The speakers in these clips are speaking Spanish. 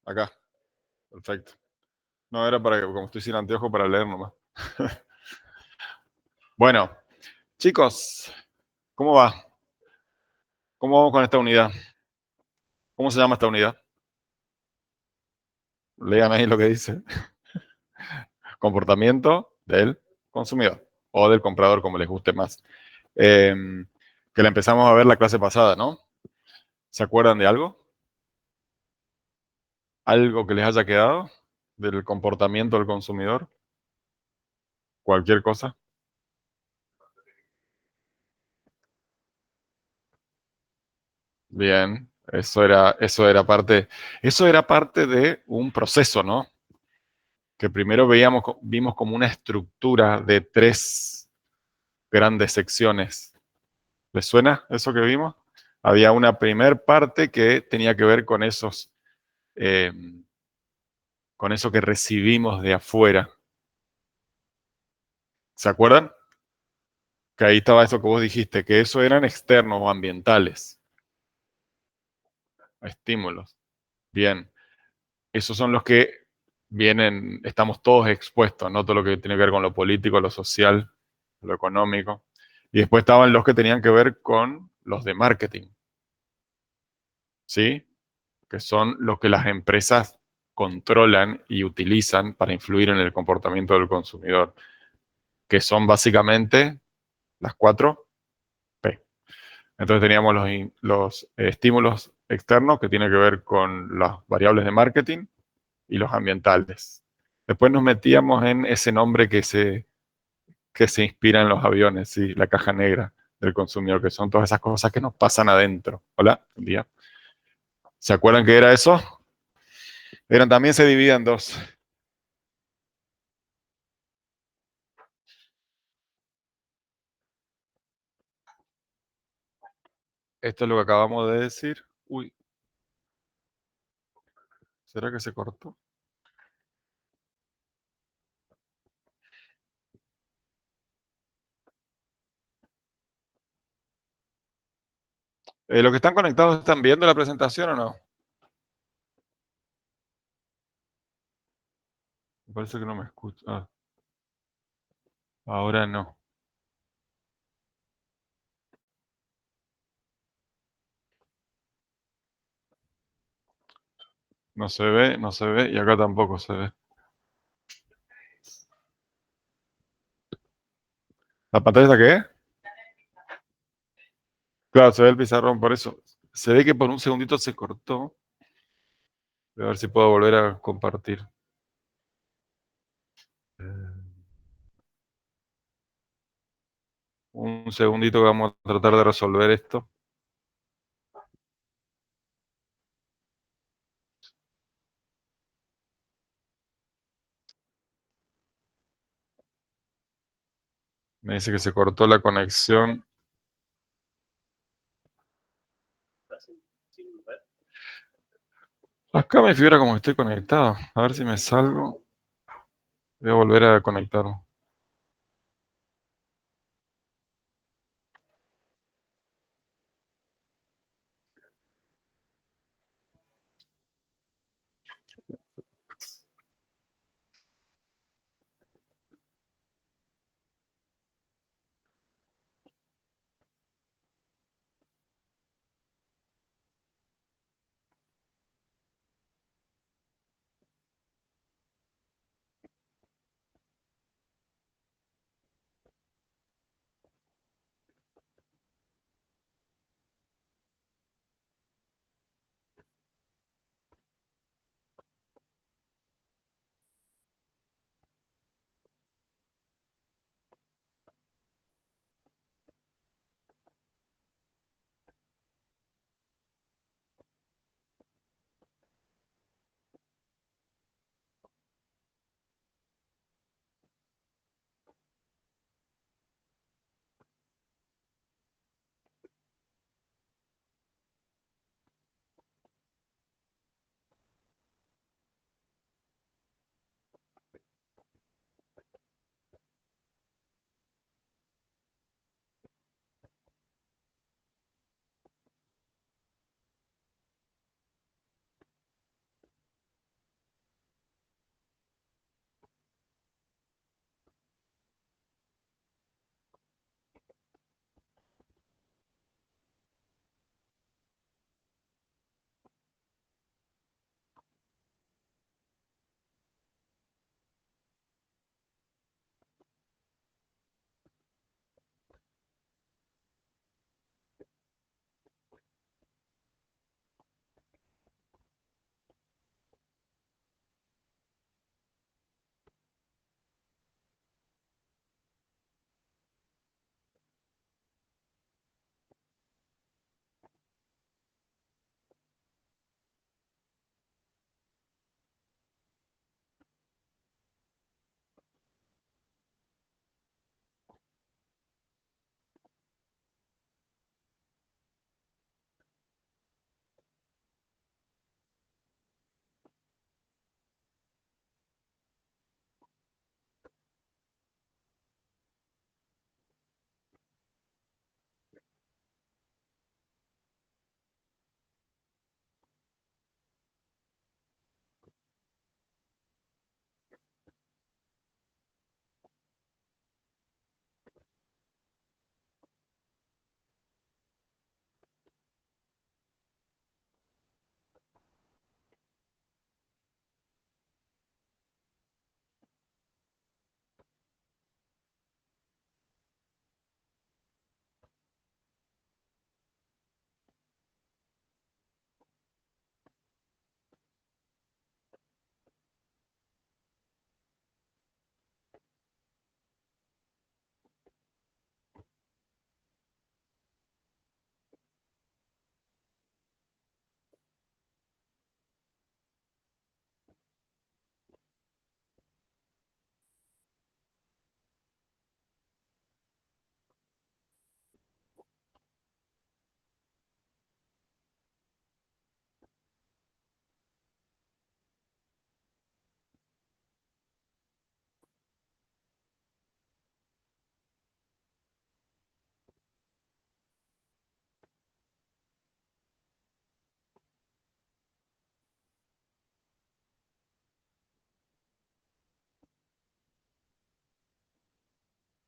Acá, perfecto. No, era para que, como estoy sin anteojo, para leer nomás. Bueno, chicos, ¿cómo va? ¿Cómo vamos con esta unidad? ¿Cómo se llama esta unidad? Léame ahí lo que dice. Comportamiento del consumidor o del comprador, como les guste más. Eh, que la empezamos a ver la clase pasada, ¿no? ¿Se acuerdan de algo? ¿Algo que les haya quedado del comportamiento del consumidor? ¿Cualquier cosa? Bien, eso era parte de un proceso, ¿no? Que primero vimos como una estructura de tres grandes secciones. ¿Les suena eso que vimos? Había una primer parte que tenía que ver eh, con eso que recibimos de afuera. ¿Se acuerdan? Que ahí estaba eso que vos dijiste, que eso eran externos o ambientales, estímulos. Bien, esos son los que vienen, estamos todos expuestos, ¿no? Todo lo que tiene que ver con lo político, lo social, lo económico. Y después estaban los que tenían que ver con los de marketing, ¿sí? Que son los que las empresas controlan y utilizan para influir en el comportamiento del consumidor, que son básicamente las cuatro P. Entonces teníamos los estímulos externos que tienen que ver con las variables de marketing y los ambientales. Después nos metíamos en ese nombre que se inspira en los aviones, sí, la caja negra del consumidor, que son todas esas cosas que nos pasan adentro. Hola, buen día. ¿Se acuerdan qué era eso? Eran, también se divide en dos. Esto es lo que acabamos de decir. Uy, ¿será que se cortó? ¿Los que están conectados están viendo la presentación o no? Me parece que no me escucha. Ah, ahora no. No se ve, no se ve y acá tampoco se ve. ¿La pantalla está qué? Claro, se ve el pizarrón, por eso. Se ve que por un segundito se cortó. Voy a ver si puedo volver a compartir. Un segundito que vamos a tratar de resolver esto. Me dice que se cortó la conexión. Acá me figura como que estoy conectado. A ver si me salgo. Voy a volver a conectarme.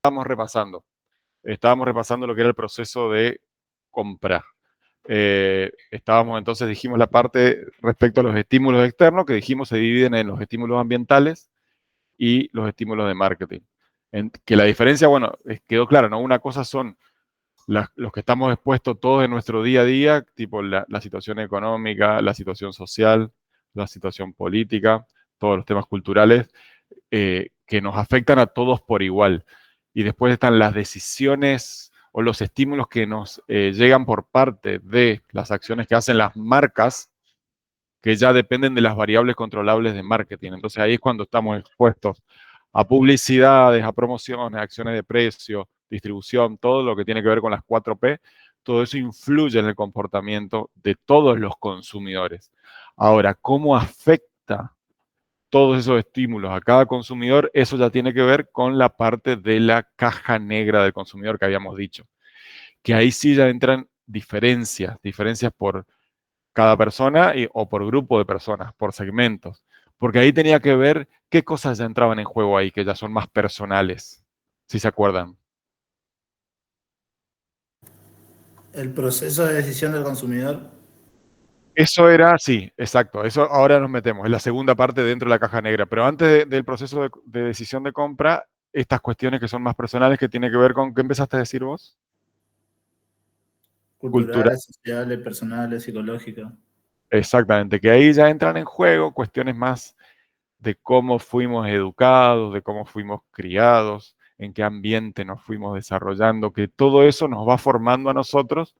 Estábamos repasando lo que era el proceso de compra. Entonces dijimos la parte respecto a los estímulos externos, que dijimos se dividen en los estímulos ambientales y los estímulos de marketing. Que la diferencia, bueno, quedó clara, ¿no? Una cosa son los que estamos expuestos todos en nuestro día a día, tipo la situación económica, la situación social, la situación política, todos los temas culturales, que nos afectan a todos por igual. Y después están las decisiones o los estímulos que nos llegan por parte de las acciones que hacen las marcas, que ya dependen de las variables controlables de marketing. Entonces ahí es cuando estamos expuestos a publicidades, a promociones, a acciones de precio, distribución, todo lo que tiene que ver con las 4P. Todo eso influye en el comportamiento de todos los consumidores. Ahora, ¿cómo afecta todos esos estímulos a cada consumidor? Eso ya tiene que ver con la parte de la caja negra del consumidor que habíamos dicho, que ahí sí ya entran diferencias por cada persona o por grupo de personas, por segmentos, porque ahí tenía que ver qué cosas ya entraban en juego ahí, que ya son más personales, si se acuerdan. El proceso de decisión del consumidor. Eso era, sí, exacto. Eso ahora nos metemos, es la segunda parte dentro de la caja negra. Pero antes del proceso de decisión de compra, estas cuestiones que son más personales, que tiene que ver con, ¿qué empezaste a decir vos? Cultura. Culturales, sociales, personales, psicológicas. Exactamente, que ahí ya entran en juego cuestiones más de cómo fuimos educados, de cómo fuimos criados, en qué ambiente nos fuimos desarrollando, que todo eso nos va formando a nosotros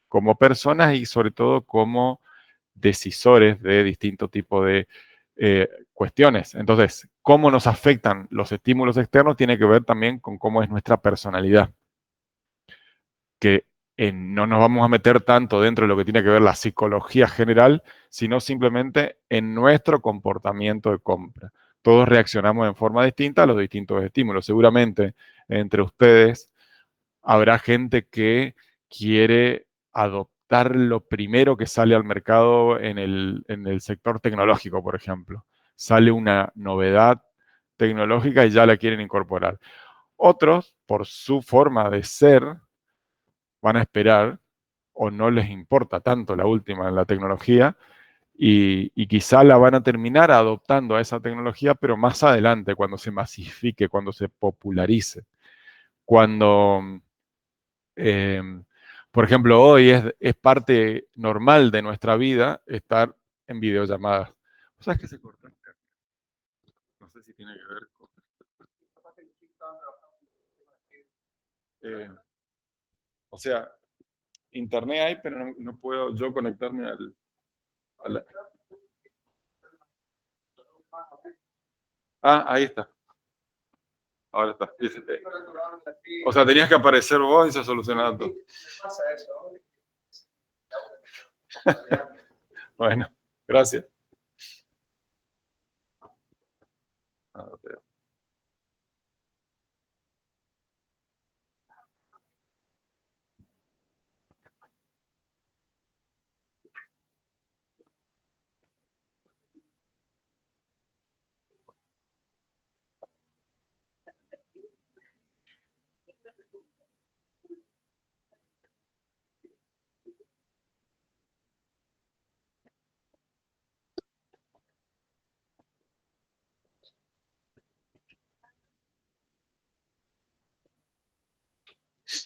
como personas y sobre todo como decisores de distintos tipos de cuestiones. Entonces, cómo nos afectan los estímulos externos tiene que ver también con cómo es nuestra personalidad, que no nos vamos a meter tanto dentro de lo que tiene que ver la psicología general, sino simplemente en nuestro comportamiento de compra. Todos reaccionamos en forma distinta a los distintos estímulos. Seguramente entre ustedes habrá gente que quiere adoptar lo primero que sale al mercado en el sector tecnológico, por ejemplo. Sale una novedad tecnológica y ya la quieren incorporar. Otros, por su forma de ser, van a esperar o no les importa tanto la última en la tecnología y quizá la van a terminar adoptando a esa tecnología, pero más adelante, cuando se masifique, cuando se popularice, cuando Eh, por ejemplo, hoy es parte normal de nuestra vida estar en videollamadas. ¿Sabes qué se cortó? No sé si tiene que ver con... Eh, o sea, internet hay, pero no puedo yo conectarme a la... Ah, ahí está. Ahora está. O sea, tenías que aparecer vos y se solucionaba todo. Bueno, gracias. Ah,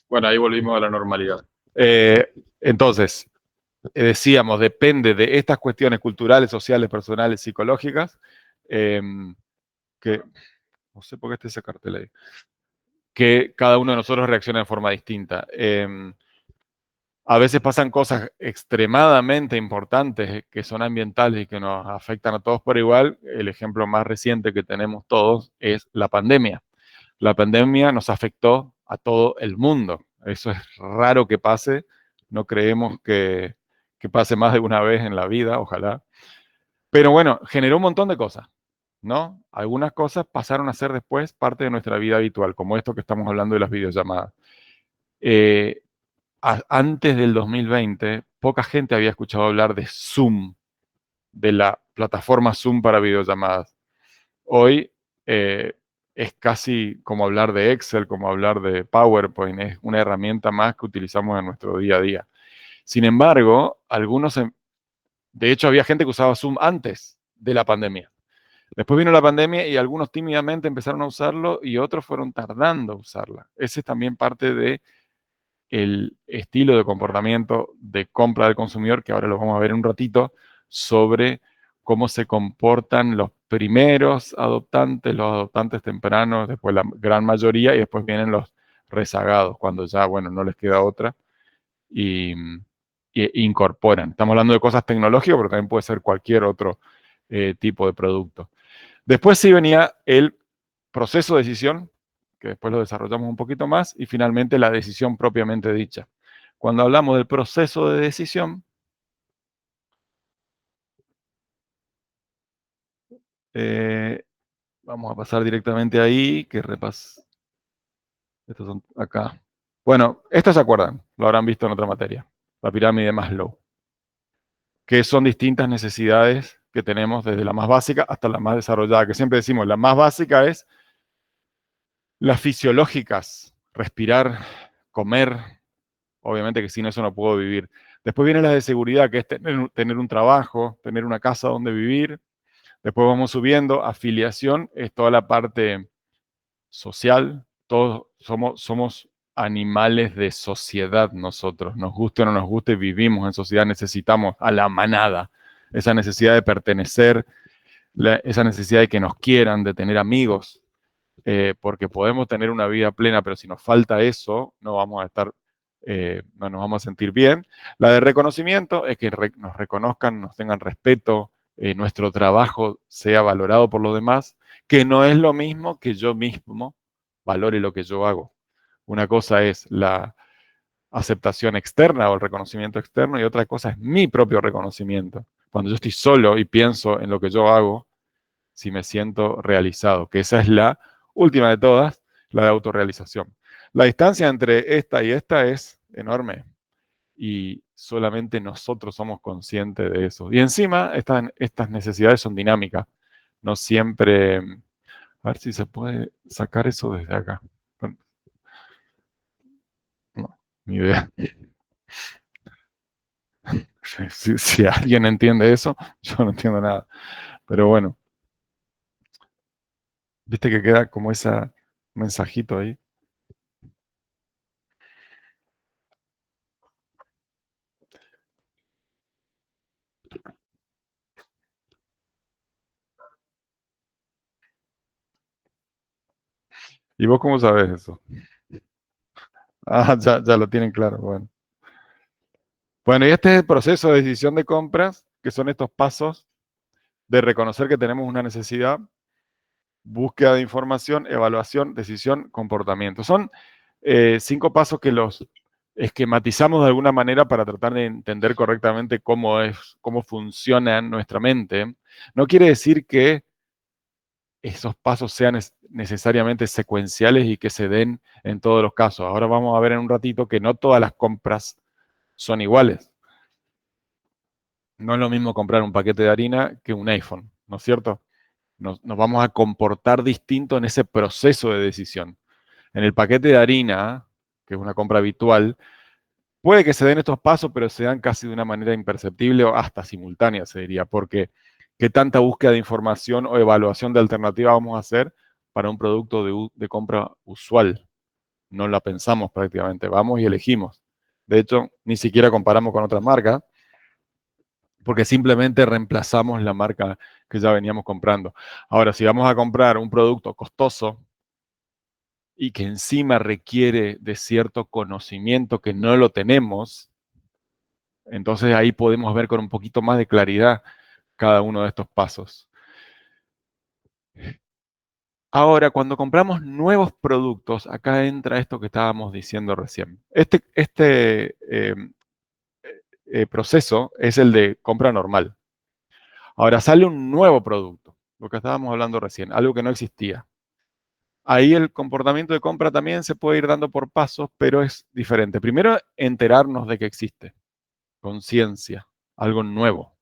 bueno, ahí volvimos a la normalidad. Entonces, decíamos, depende de estas cuestiones culturales, sociales, personales, psicológicas, eh, que no sé por qué está esa cartel ahí, que cada uno de nosotros reacciona de forma distinta. A veces pasan cosas extremadamente importantes que son ambientales y que nos afectan a todos por igual. El ejemplo más reciente que tenemos todos es la pandemia. La pandemia nos afectó a todo el mundo. Eso es raro que pase. No creemos que pase más de una vez en la vida, ojalá. Pero bueno, generó un montón de cosas, ¿no? Algunas cosas pasaron a ser después parte de nuestra vida habitual, como esto que estamos hablando de las videollamadas. Eh, Antes del 2020, poca gente había escuchado hablar de Zoom, de la plataforma Zoom para videollamadas. Hoy, es casi como hablar de Excel, como hablar de PowerPoint, es una herramienta más que utilizamos en nuestro día a día. Sin embargo, de hecho había gente que usaba Zoom antes de la pandemia. Después vino la pandemia y algunos tímidamente empezaron a usarlo y otros fueron tardando a usarla. Ese es también parte de el estilo de comportamiento de compra del consumidor, que ahora lo vamos a ver en un ratito, sobre cómo se comportan los primeros adoptantes, los adoptantes tempranos, después la gran mayoría y después vienen los rezagados, cuando ya, bueno, no les queda otra y, y incorporan. Estamos hablando de cosas tecnológicas, pero también puede ser cualquier otro tipo de producto. Después sí venía el proceso de decisión, que después lo desarrollamos un poquito más, y finalmente la decisión propiamente dicha. Cuando hablamos del proceso de decisión, eh, vamos a pasar directamente ahí, que estos son acá. Bueno, estos se acuerdan, lo habrán visto en otra materia, la pirámide de Maslow, que son distintas necesidades que tenemos desde la más básica hasta la más desarrollada, que siempre decimos, la más básica es las fisiológicas, respirar, comer, obviamente que sin eso no puedo vivir. Después viene la de seguridad, que es tener un trabajo, tener una casa donde vivir. Después vamos subiendo. Afiliación es toda la parte social. Todos somos animales de sociedad nosotros. Nos guste o no nos guste, vivimos en sociedad, necesitamos a la manada. Esa necesidad de pertenecer, esa necesidad de que nos quieran, de tener amigos, porque podemos tener una vida plena, pero si nos falta eso, no vamos a estar, no nos vamos a sentir bien. La de reconocimiento es que nos reconozcan, nos tengan respeto, nuestro trabajo sea valorado por los demás, que no es lo mismo que yo mismo valore lo que yo hago. Una cosa es la aceptación externa o el reconocimiento externo y otra cosa es mi propio reconocimiento. Cuando yo estoy solo y pienso en lo que yo hago, si me siento realizado, que esa es la última de todas, la de autorrealización. La distancia entre esta y esta es enorme y solamente nosotros somos conscientes de eso. Y encima, estas necesidades son dinámicas, no siempre... A ver si se puede sacar eso desde acá. No, ni idea. Si alguien entiende eso, yo no entiendo nada. Pero bueno, viste que queda como ese mensajito ahí. ¿Y vos cómo sabes eso? Ah, ya lo tienen claro. Bueno. Bueno, y este es el proceso de decisión de compras, que son estos pasos de reconocer que tenemos una necesidad, búsqueda de información, evaluación, decisión, comportamiento. Son 5 pasos que los esquematizamos de alguna manera para tratar de entender correctamente cómo funciona nuestra mente. No quiere decir que esos pasos sean necesariamente secuenciales y que se den en todos los casos. Ahora vamos a ver en un ratito que no todas las compras son iguales. No es lo mismo comprar un paquete de harina que un iPhone, ¿no es cierto? Nos vamos a comportar distinto en ese proceso de decisión. En el paquete de harina, que es una compra habitual, puede que se den estos pasos, pero se dan casi de una manera imperceptible o hasta simultánea, se diría, porque qué tanta búsqueda de información o evaluación de alternativa vamos a hacer para un producto de compra usual. No la pensamos prácticamente, vamos y elegimos. De hecho, ni siquiera comparamos con otras marcas, porque simplemente reemplazamos la marca que ya veníamos comprando. Ahora, si vamos a comprar un producto costoso y que encima requiere de cierto conocimiento que no lo tenemos, entonces ahí podemos ver con un poquito más de claridad cada uno de estos pasos. Ahora, cuando compramos nuevos productos, acá entra esto que estábamos diciendo recién. Este proceso es el de compra normal. Ahora sale un nuevo producto, lo que estábamos hablando recién, algo que no existía. Ahí el comportamiento de compra también se puede ir dando por pasos, pero es diferente. Primero, enterarnos de que existe, conciencia, algo nuevo.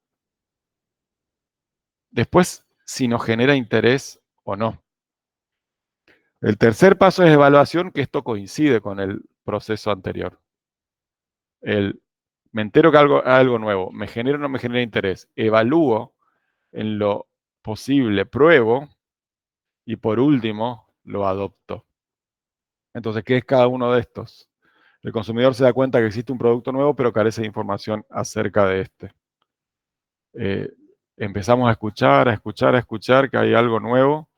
Después, si nos genera interés o no. El tercer paso es evaluación, que esto coincide con el proceso anterior. Me entero que algo nuevo, me genera o no me genera interés, evalúo en lo posible, pruebo y por último lo adopto. Entonces, ¿qué es cada uno de estos? El consumidor se da cuenta que existe un producto nuevo, pero carece de información acerca de este. Eh, Empezamos a escuchar, a escuchar, a escuchar que hay algo nuevo,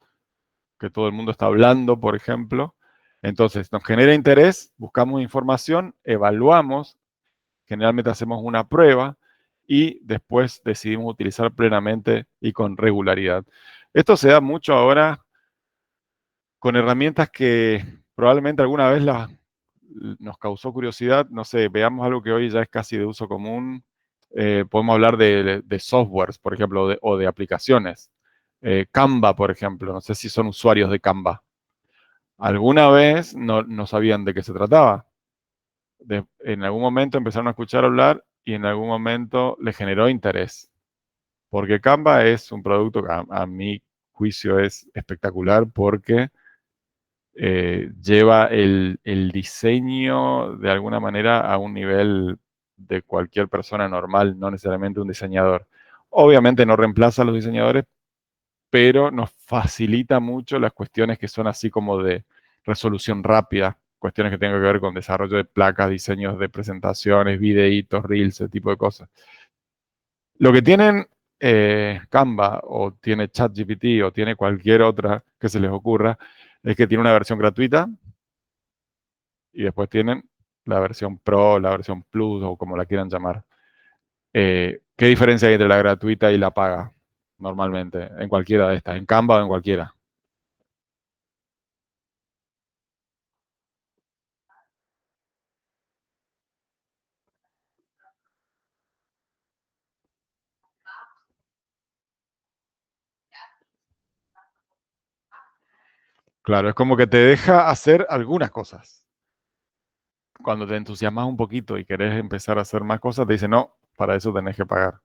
que todo el mundo está hablando, por ejemplo. Entonces, nos genera interés, buscamos información, evaluamos, generalmente hacemos una prueba y después decidimos utilizar plenamente y con regularidad. Esto se da mucho ahora con herramientas que probablemente alguna vez nos causó curiosidad. No sé, veamos algo que hoy ya es casi de uso común. Podemos hablar de softwares, por ejemplo, o de aplicaciones. Canva, por ejemplo. No sé si son usuarios de Canva. Alguna vez no sabían de qué se trataba. En algún momento empezaron a escuchar hablar y en algún momento les generó interés. Porque Canva es un producto que a mi juicio es espectacular porque lleva el diseño de alguna manera a un nivel de cualquier persona normal, no necesariamente un diseñador. Obviamente no reemplaza a los diseñadores, pero nos facilita mucho las cuestiones que son así como de resolución rápida, cuestiones que tengan que ver con desarrollo de placas, diseños de presentaciones, videitos, reels, ese tipo de cosas. Lo que tienen Canva o tiene ChatGPT o tiene cualquier otra que se les ocurra es que tiene una versión gratuita y después tienen la versión Pro, la versión Plus o como la quieran llamar. ¿Qué diferencia hay entre la gratuita y la paga normalmente en cualquiera de estas? ¿En Canva o en cualquiera? Claro, es como que te deja hacer algunas cosas. Cuando te entusiasmas un poquito y querés empezar a hacer más cosas, te dice, no, para eso tenés que pagar.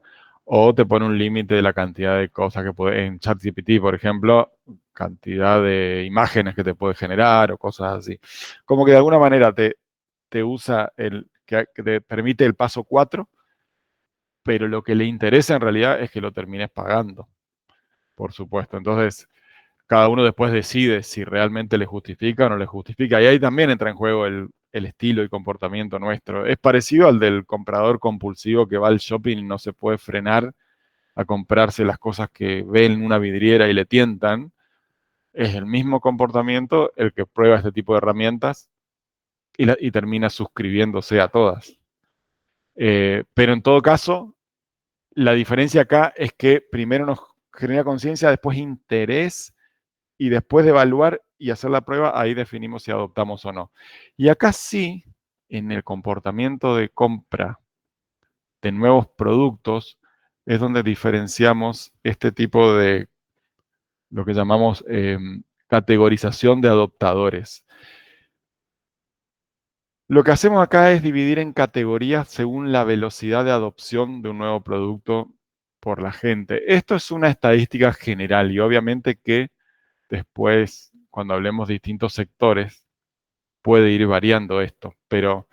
O te pone un límite de la cantidad de cosas que puedes, en ChatGPT, por ejemplo, cantidad de imágenes que te puede generar o cosas así. Como que de alguna manera te usa que te permite el paso 4, pero lo que le interesa en realidad es que lo termines pagando, por supuesto. Entonces, cada uno después decide si realmente le justifica o no le justifica. Y ahí también entra en juego el estilo y comportamiento nuestro. Es parecido al del comprador compulsivo que va al shopping y no se puede frenar a comprarse las cosas que ve en una vidriera y le tientan. Es el mismo comportamiento el que prueba este tipo de herramientas y termina suscribiéndose a todas. Pero en todo caso, la diferencia acá es que primero nos genera conciencia, después interés y después de evaluar y hacer la prueba, ahí definimos si adoptamos o no. Y acá sí, en el comportamiento de compra de nuevos productos, es donde diferenciamos este tipo de lo que llamamos categorización de adoptadores. Lo que hacemos acá es dividir en categorías según la velocidad de adopción de un nuevo producto por la gente. Esto es una estadística general y obviamente que después, cuando hablemos de distintos sectores, puede ir variando esto, pero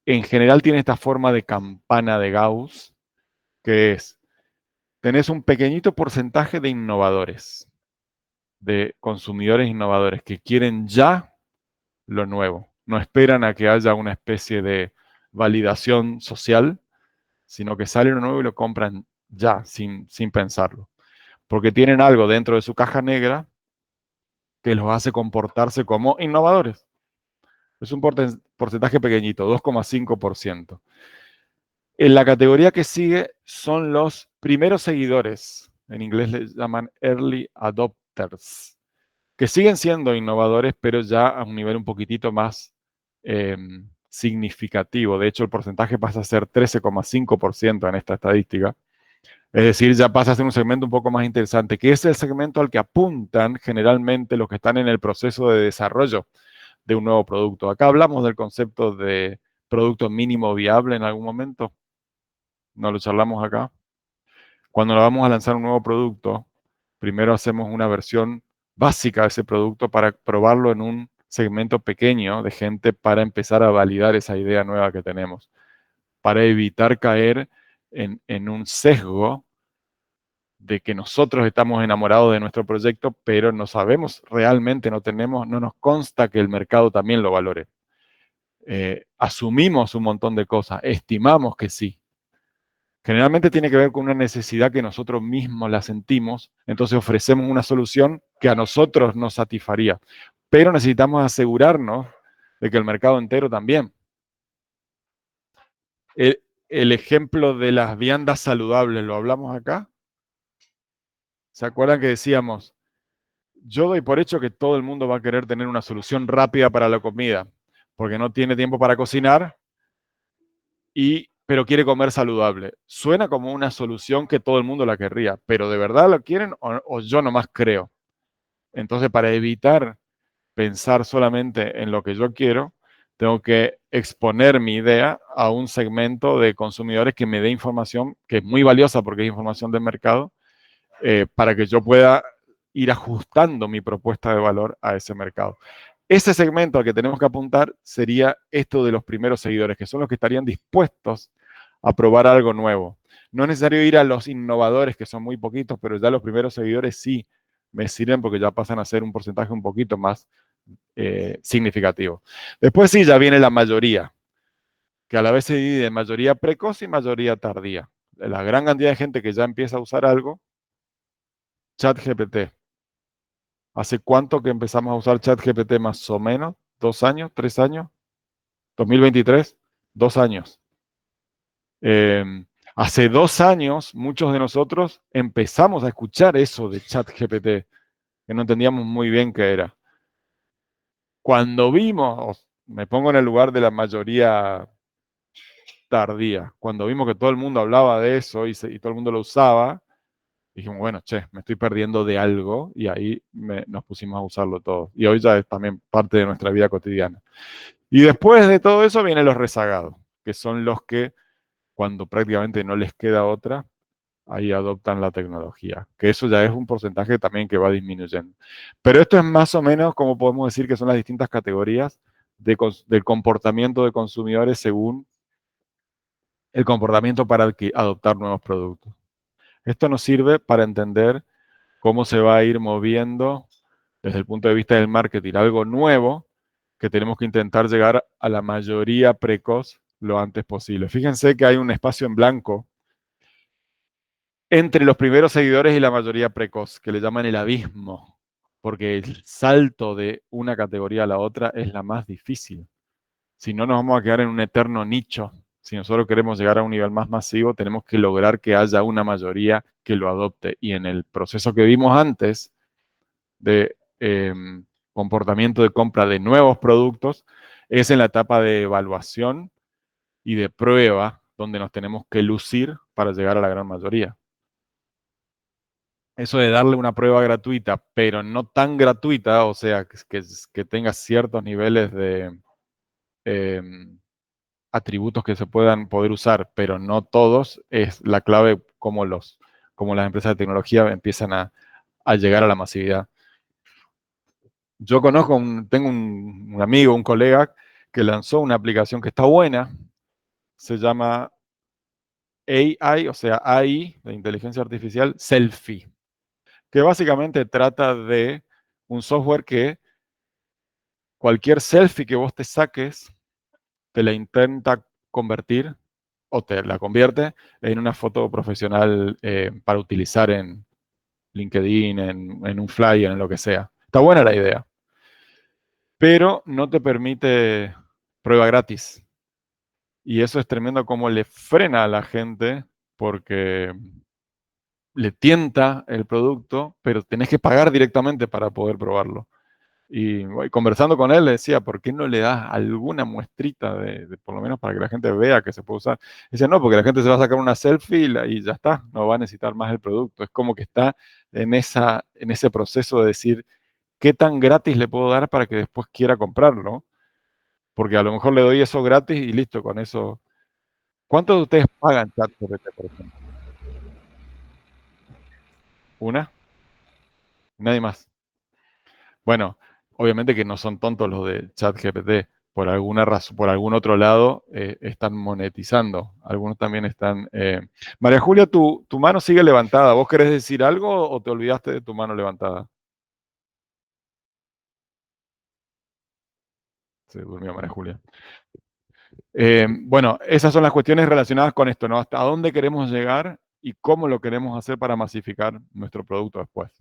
en general tiene esta forma de campana de Gauss, que es, tenés un pequeñito porcentaje de innovadores, de consumidores innovadores que quieren ya lo nuevo, no esperan a que haya una especie de validación social, sino que sale lo nuevo y lo compran ya, sin pensarlo, porque tienen algo dentro de su caja negra que los hace comportarse como innovadores. Es un porcentaje pequeñito, 2,5%. En la categoría que sigue son los primeros seguidores. En inglés les llaman early adopters, que siguen siendo innovadores, pero ya a un nivel un poquitito más significativo. De hecho, el porcentaje pasa a ser 13,5% en esta estadística. Es decir, ya pasa a ser un segmento un poco más interesante, que es el segmento al que apuntan generalmente los que están en el proceso de desarrollo de un nuevo producto. Acá hablamos del concepto de producto mínimo viable en algún momento. ¿No lo charlamos acá? Cuando vamos a lanzar un nuevo producto, primero hacemos una versión básica de ese producto para probarlo en un segmento pequeño de gente para empezar a validar esa idea nueva que tenemos, para evitar caer en un sesgo de que nosotros estamos enamorados de nuestro proyecto, pero no sabemos realmente, no nos consta que el mercado también lo valore. Asumimos un montón de cosas, estimamos que sí. Generalmente tiene que ver con una necesidad que nosotros mismos la sentimos, entonces ofrecemos una solución que a nosotros nos satisfaría, pero necesitamos asegurarnos de que el mercado entero también. El ejemplo de las viandas saludables, ¿lo hablamos acá? ¿Se acuerdan que decíamos, yo doy por hecho que todo el mundo va a querer tener una solución rápida para la comida, porque no tiene tiempo para cocinar, pero quiere comer saludable? Suena como una solución que todo el mundo la querría, pero ¿de verdad lo quieren o yo nomás creo? Entonces, para evitar pensar solamente en lo que yo quiero, tengo que exponer mi idea a un segmento de consumidores que me dé información que es muy valiosa porque es información del mercado, para que yo pueda ir ajustando mi propuesta de valor a ese mercado. Ese segmento al que tenemos que apuntar sería esto de los primeros seguidores, que son los que estarían dispuestos a probar algo nuevo. No es necesario ir a los innovadores, que son muy poquitos, pero ya los primeros seguidores sí me sirven porque ya pasan a ser un porcentaje un poquito más significativo. Después sí, ya viene la mayoría, que a la vez se divide en mayoría precoz y mayoría tardía. La gran cantidad de gente que ya empieza a usar algo, ChatGPT. ¿Hace cuánto que empezamos a usar ChatGPT más o menos? ¿2 años? ¿3 años? ¿2023? 2 años. Eh, Hace 2 años muchos de nosotros empezamos a escuchar eso de ChatGPT, que no entendíamos muy bien qué era. Cuando vimos, me pongo en el lugar de la mayoría tardía, cuando vimos que todo el mundo hablaba de eso y todo el mundo lo usaba, dijimos, bueno, che, me estoy perdiendo de algo y ahí nos pusimos a usarlo todo. Y hoy ya es también parte de nuestra vida cotidiana. Y después de todo eso vienen los rezagados, que son los que cuando prácticamente no les queda otra, ahí adoptan la tecnología, que eso ya es un porcentaje también que va disminuyendo. Pero esto es más o menos como podemos decir que son las distintas categorías del comportamiento de consumidores según el comportamiento para adoptar nuevos productos. Esto nos sirve para entender cómo se va a ir moviendo desde el punto de vista del marketing algo nuevo que tenemos que intentar llegar a la mayoría precoz lo antes posible. Fíjense que hay un espacio en blanco entre los primeros seguidores y la mayoría precoz, que le llaman el abismo, porque el salto de una categoría a la otra es la más difícil. Si no, nos vamos a quedar en un eterno nicho. Si nosotros queremos llegar a un nivel más masivo, tenemos que lograr que haya una mayoría que lo adopte. Y en el proceso que vimos antes de comportamiento de compra de nuevos productos, es en la etapa de evaluación y de prueba donde nos tenemos que lucir para llegar a la gran mayoría. Eso de darle una prueba gratuita, pero no tan gratuita, o sea, que tenga ciertos niveles de atributos que se puedan poder usar, pero no todos, es la clave como las empresas de tecnología empiezan a llegar a la masividad. Yo tengo un amigo, un colega, que lanzó una aplicación que está buena, se llama AI, o sea, AI, de inteligencia artificial, Selfie, que básicamente trata de un software que cualquier selfie que vos te saques, te la intenta convertir o te la convierte en una foto profesional para utilizar en LinkedIn, en un flyer, en lo que sea. Está buena la idea, pero no te permite prueba gratis. Y eso es tremendo como le frena a la gente porque le tienta el producto, pero tenés que pagar directamente para poder probarlo. Y conversando con él le decía, ¿por qué no le das alguna muestrita por lo menos para que la gente vea que se puede usar? Dice, no, porque la gente se va a sacar una selfie y ya está, no va a necesitar más el producto. Es como que está en ese proceso de decir, ¿qué tan gratis le puedo dar para que después quiera comprarlo? Porque a lo mejor le doy eso gratis y listo, con eso. ¿Cuántos de ustedes pagan ChatGPT, por ejemplo? ¿Una? Nadie más. Bueno, obviamente que no son tontos los de ChatGPT. Por alguna razón, por algún otro lado, están monetizando. Algunos también están. María Julia, tu mano sigue levantada. ¿Vos querés decir algo o te olvidaste de tu mano levantada? Se durmió María Julia. Bueno, esas son las cuestiones relacionadas con esto, ¿no? Hasta dónde queremos llegar y cómo lo queremos hacer para masificar nuestro producto después.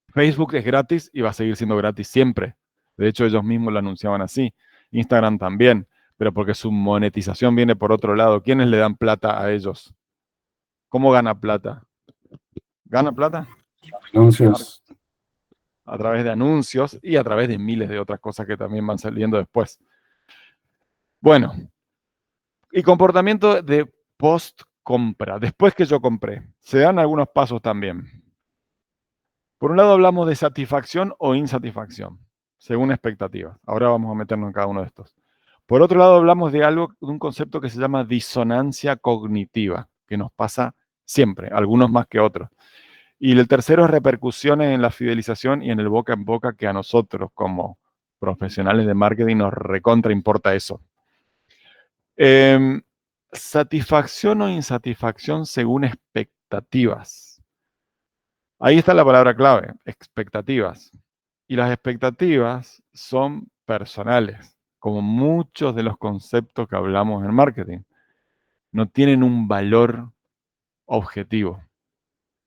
Facebook es gratis y va a seguir siendo gratis siempre. De hecho, ellos mismos lo anunciaban así. Instagram también, pero porque su monetización viene por otro lado. ¿Quiénes le dan plata a ellos? ¿Cómo gana plata? ¿Gana plata? Anuncios. A través de anuncios y a través de miles de otras cosas que también van saliendo después. Bueno, y comportamiento de post compra, después que yo compré. Se dan algunos pasos también. Por un lado hablamos de satisfacción o insatisfacción, según expectativas. Ahora vamos a meternos en cada uno de estos. Por otro lado hablamos de un concepto que se llama disonancia cognitiva, que nos pasa siempre, algunos más que otros. Y el tercero es repercusiones en la fidelización y en el boca en boca, que a nosotros como profesionales de marketing nos recontra importa eso. Satisfacción o insatisfacción según expectativas. Ahí está la palabra clave, expectativas. Y las expectativas son personales, como muchos de los conceptos que hablamos en marketing. No tienen un valor objetivo.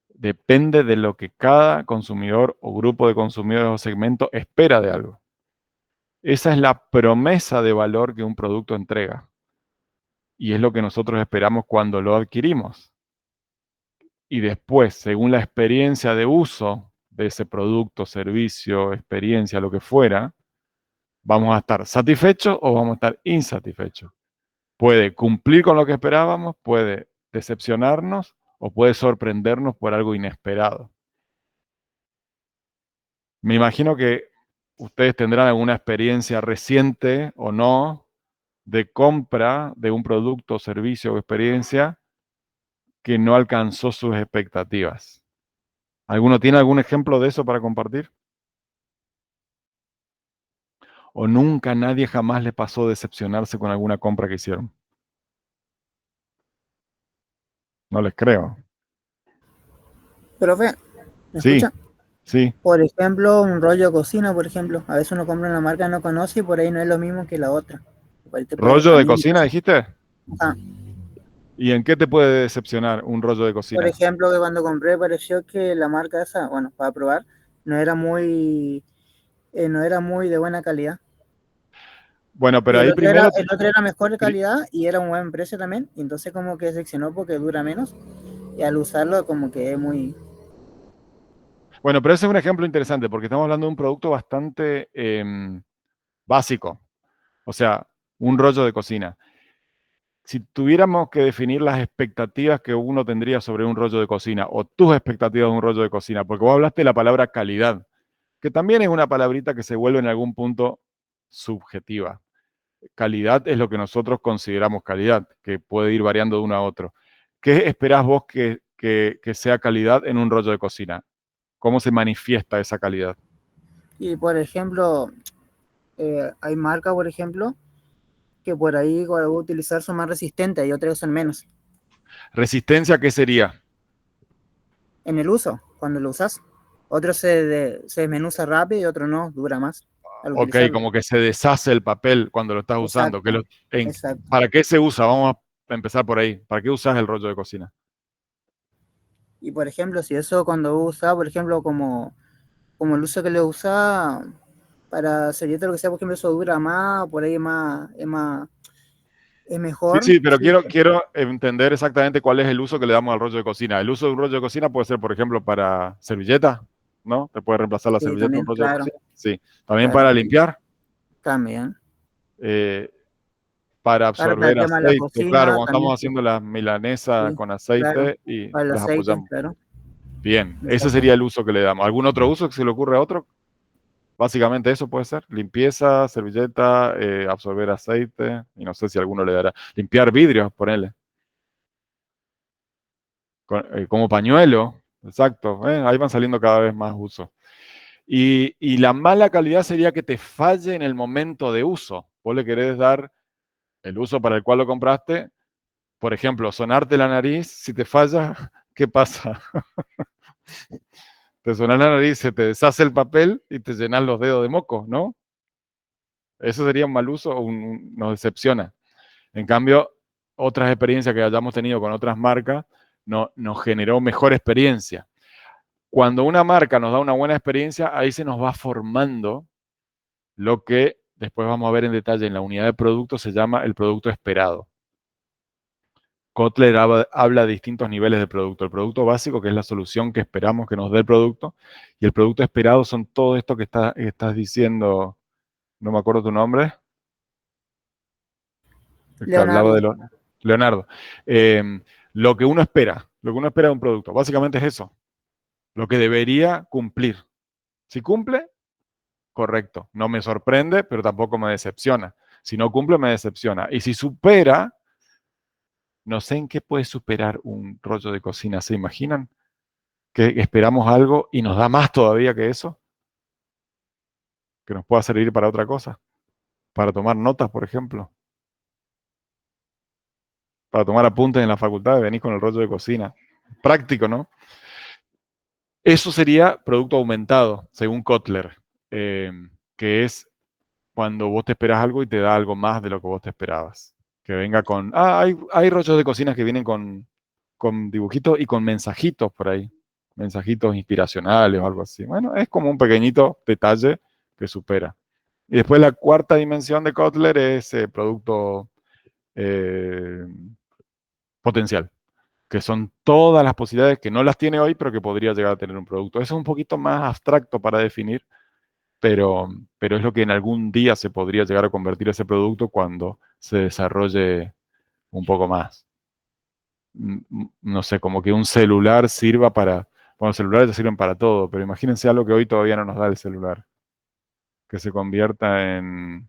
Depende de lo que cada consumidor o grupo de consumidores o segmento espera de algo. Esa es la promesa de valor que un producto entrega. Y es lo que nosotros esperamos cuando lo adquirimos. Y después, según la experiencia de uso de ese producto, servicio, experiencia, lo que fuera, vamos a estar satisfechos o vamos a estar insatisfechos. Puede cumplir con lo que esperábamos, puede decepcionarnos o puede sorprendernos por algo inesperado. Me imagino que ustedes tendrán alguna experiencia reciente o no de compra de un producto, servicio o experiencia que no alcanzó sus expectativas. ¿Alguno tiene algún ejemplo de eso para compartir? ¿O nunca nadie jamás le pasó decepcionarse con alguna compra que hicieron? No les creo. Profe, ¿me Sí, escucha? sí. Por ejemplo, un rollo de cocina, por ejemplo. A veces uno compra una marca que no conoce y por ahí no es lo mismo que la otra. Igual te puede ¿Rollo de también. cocina dijiste? Ah, ¿Y en qué te puede decepcionar un rollo de por cocina? ejemplo, que cuando compré pareció que la marca esa, bueno, para probar, no era muy de buena calidad. Bueno, pero Y ahí primero... el otro era mejor de calidad y era un buen precio también. Y entonces como que decepcionó porque dura menos. Y al usarlo como que es muy... Bueno, pero ese es un ejemplo interesante porque estamos hablando de un producto bastante básico. O sea, un rollo de cocina. Si tuviéramos que definir las expectativas que uno tendría sobre un rollo de cocina o tus expectativas de un rollo de cocina, porque vos hablaste de la palabra calidad, que también es una palabrita que se vuelve en algún punto subjetiva. Calidad es lo que nosotros consideramos calidad, que puede ir variando de uno a otro. ¿Qué esperás vos que sea calidad en un rollo de cocina? ¿Cómo se manifiesta esa calidad? Y por ejemplo, hay marcas, por ejemplo, que por ahí cuando voy a utilizar son más resistentes y otras son menos. ¿Resistencia qué sería? En el uso, cuando lo usas. Otro se desmenuza rápido y otro no, dura más al Ok, utilizarlo. como que se deshace el papel cuando lo estás usando. Exacto, exacto. ¿Para qué se usa? Vamos a empezar por ahí. ¿Para qué usas el rollo de cocina? Y por ejemplo, si eso cuando usa, por ejemplo, como el uso que le usa para servilleta, lo que sea, por ejemplo, eso dura más, por ahí es Sí, mejor. sí, pero Sí, quiero entender exactamente cuál es el uso que le damos al rollo de cocina. El uso de un rollo de cocina puede ser, por ejemplo, para servilleta, ¿no? ¿Te puede reemplazar la sí, servilleta un también, rollo de claro, cocina? Sí. También claro, para limpiar, también. eh, para Para el absorber tema de la aceite. Claro, cocina, cuando estamos también, sí, haciendo las milanesas sí, con claro. aceite y Para el las aceite, apoyamos. claro, Bien, ese exacto. sería el uso que le damos. ¿Algún otro uso que se le ocurre a otro? Básicamente eso puede ser. Limpieza, servilleta, absorber aceite. Y no sé si alguno le dará. Limpiar vidrios, ponele. Como pañuelo. Exacto. Ahí van saliendo cada vez más usos. Y la mala calidad sería que te falle en el momento de uso. Vos le querés dar el uso para el cual lo compraste. Por ejemplo, sonarte la nariz, si te falla, ¿qué pasa? Te suena la nariz, se te deshace el papel y te llenas los dedos de moco, ¿no? Eso sería un mal uso o nos decepciona. En cambio, otras experiencias que hayamos tenido con otras marcas nos generó mejor experiencia. Cuando una marca nos da una buena experiencia, ahí se nos va formando lo que después vamos a ver en detalle en la unidad de producto, se llama el producto esperado. Kotler habla de distintos niveles de producto. El producto básico, que es la solución que esperamos que nos dé el producto, y el producto esperado son todo esto que estás diciendo, no me acuerdo tu nombre, el que hablaba de Leonardo. Leonardo. Lo que uno espera de un producto, básicamente es eso, lo que debería cumplir. Si cumple, correcto, no me sorprende, pero tampoco me decepciona. Si no cumple, me decepciona. Y si supera, no sé en qué puede superar un rollo de cocina, ¿se imaginan? Que esperamos algo y nos da más todavía que eso, que nos pueda servir para otra cosa, para tomar notas, por ejemplo, para tomar apuntes en la facultad, venís con el rollo de cocina. Práctico, ¿no? Eso sería producto aumentado, según Kotler, que es cuando vos te esperas algo y te da algo más de lo que vos te esperabas. Que venga con... hay rollos de cocina que vienen con dibujitos y con mensajitos por ahí, mensajitos inspiracionales o algo así. Bueno, es como un pequeñito detalle que supera. Y después la cuarta dimensión de Kotler es producto eh, potencial, que son todas las posibilidades que no las tiene hoy, pero que podría llegar a tener un producto. Eso es un poquito más abstracto para definir, pero es lo que en algún día se podría llegar a convertir ese producto cuando se desarrolle un poco más. No sé, como que un celular sirva para... Bueno, los celulares ya sirven para todo, pero imagínense algo que hoy todavía no nos da el celular, que se convierta en...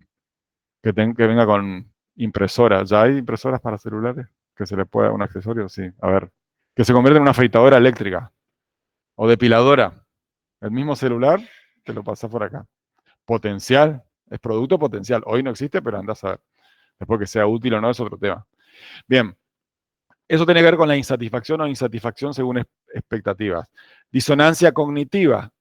que venga con impresora. ¿Ya hay impresoras para celulares? Que se le pueda un accesorio, sí. A ver, que se convierta en una afeitadora eléctrica o depiladora. El mismo celular te lo pasa por acá. Potencial, es producto potencial. Hoy no existe, pero andás a ver. Después que sea útil o no es otro tema. Bien, eso tiene que ver con la insatisfacción o insatisfacción según expectativas. Disonancia cognitiva.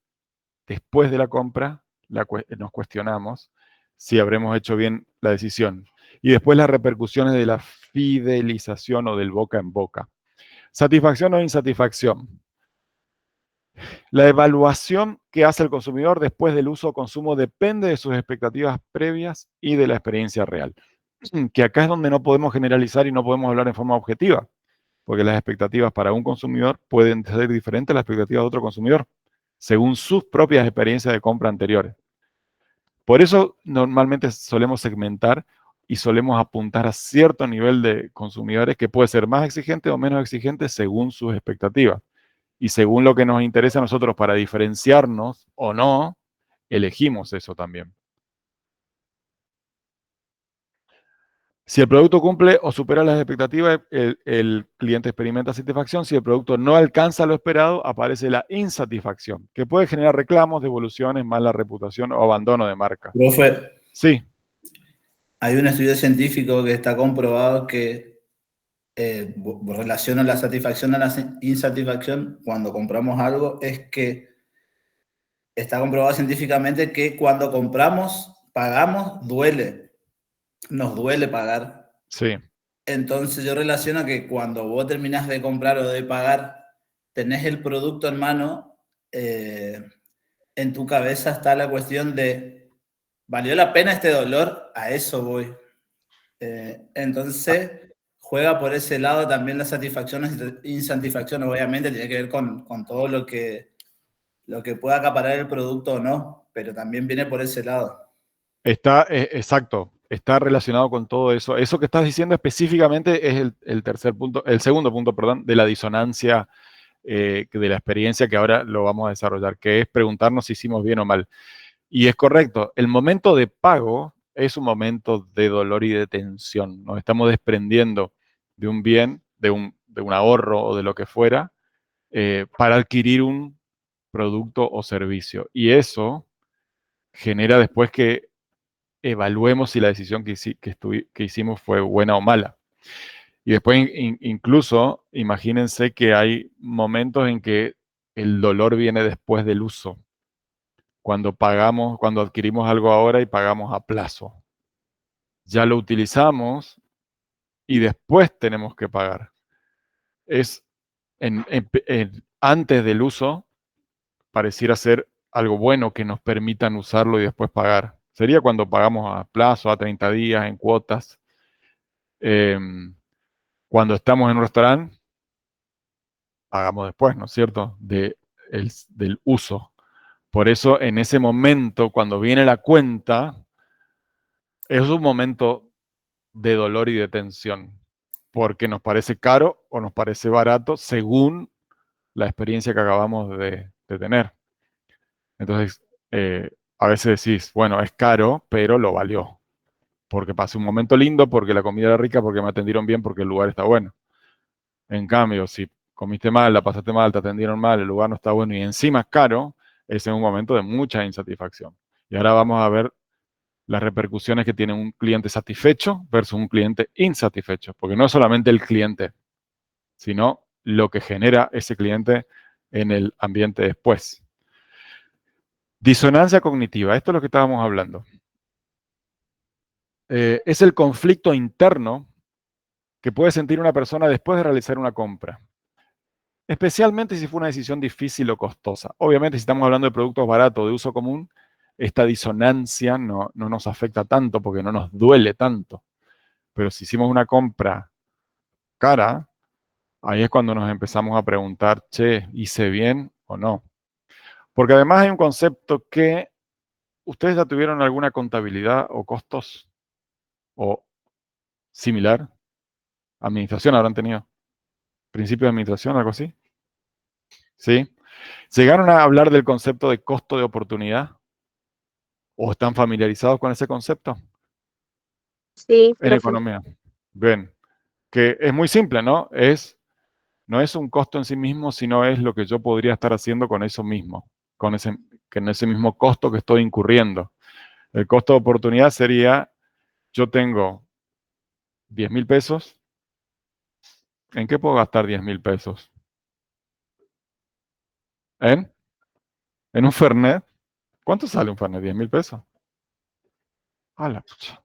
Después de la compra nos cuestionamos si habremos hecho bien la decisión. Y después las repercusiones de la fidelización o del boca en boca. Satisfacción o insatisfacción. La evaluación que hace el consumidor después del uso o consumo depende de sus expectativas previas y de la experiencia real. Que acá es donde no podemos generalizar y no podemos hablar en forma objetiva, porque las expectativas para un consumidor pueden ser diferentes a las expectativas de otro consumidor, según sus propias experiencias de compra anteriores. Por eso normalmente solemos segmentar y solemos apuntar a cierto nivel de consumidores que puede ser más exigente o menos exigente según sus expectativas. Y según lo que nos interesa a nosotros para diferenciarnos o no, elegimos eso también. Si el producto cumple o supera las expectativas, el cliente experimenta satisfacción. Si el producto no alcanza lo esperado, aparece la insatisfacción, que puede generar reclamos, devoluciones, mala reputación o abandono de marca. Profe, Sí, hay un estudio científico que está comprobado que relaciona la satisfacción a la insatisfacción cuando compramos algo, es que está comprobado científicamente que cuando compramos, pagamos, duele. Nos duele pagar. sí. Entonces yo relaciono que cuando vos terminás de comprar o de pagar, tenés el producto en mano, en tu cabeza está la cuestión de, ¿valió la pena este dolor? A eso voy. Entonces juega por ese lado también la satisfacción e insatisfacción, obviamente tiene que ver con todo lo que pueda acaparar el producto o no, pero también viene por ese lado. Exacto, está relacionado con todo eso. Eso que estás diciendo específicamente es el tercer punto, el segundo punto, perdón, de la disonancia de la experiencia que ahora lo vamos a desarrollar, que es preguntarnos si hicimos bien o mal. Y es correcto, el momento de pago es un momento de dolor y de tensión. Nos estamos desprendiendo de un bien, de un ahorro o de lo que fuera, para adquirir un producto o servicio. Y eso genera después que evaluemos si la decisión que hicimos fue buena o mala. Y después incluso imagínense que hay momentos en que el dolor viene después del uso. Cuando adquirimos algo ahora y pagamos a plazo. Ya lo utilizamos y después tenemos que pagar. Es antes del uso, pareciera ser algo bueno que nos permitan usarlo y después pagar. Sería cuando pagamos a plazo, a 30 días, en cuotas. Cuando estamos en un restaurante, pagamos después, ¿no es cierto? Del uso. Por eso, en ese momento, cuando viene la cuenta, es un momento de dolor y de tensión, porque nos parece caro o nos parece barato según la experiencia que acabamos de tener. Entonces, a veces decís, bueno, es caro, pero lo valió, porque pasé un momento lindo, porque la comida era rica, porque me atendieron bien, porque el lugar está bueno. En cambio, si comiste mal, la pasaste mal, te atendieron mal, el lugar no está bueno y encima es caro, ese es un momento de mucha insatisfacción. Y ahora vamos a ver las repercusiones que tiene un cliente satisfecho versus un cliente insatisfecho, porque no es solamente el cliente, sino lo que genera ese cliente en el ambiente después. Disonancia cognitiva, esto es lo que estábamos hablando. Es el conflicto interno que puede sentir una persona después de realizar una compra, especialmente si fue una decisión difícil o costosa. Obviamente, si estamos hablando de productos baratos de uso común, esta disonancia no nos afecta tanto porque no nos duele tanto. Pero si hicimos una compra cara, ahí es cuando nos empezamos a preguntar, che, ¿hice bien o no? Porque además hay un concepto que ustedes ya tuvieron alguna contabilidad o costos o similar. Administración habrán tenido. Principio de administración, algo así. ¿Sí? ¿Llegaron a hablar del concepto de costo de oportunidad? ¿O están familiarizados con ese concepto? Sí, En profe. economía. Ven, que es muy simple, ¿no? No es un costo en sí mismo, sino es lo que yo podría estar haciendo con eso mismo, con ese mismo costo que estoy incurriendo. El costo de oportunidad sería, yo tengo 10.000 pesos, ¿en qué puedo gastar 10.000 pesos? ¿En? ¿En un Fernet? ¿Cuánto sale un Fernet? ¿10.000 pesos? A la pucha.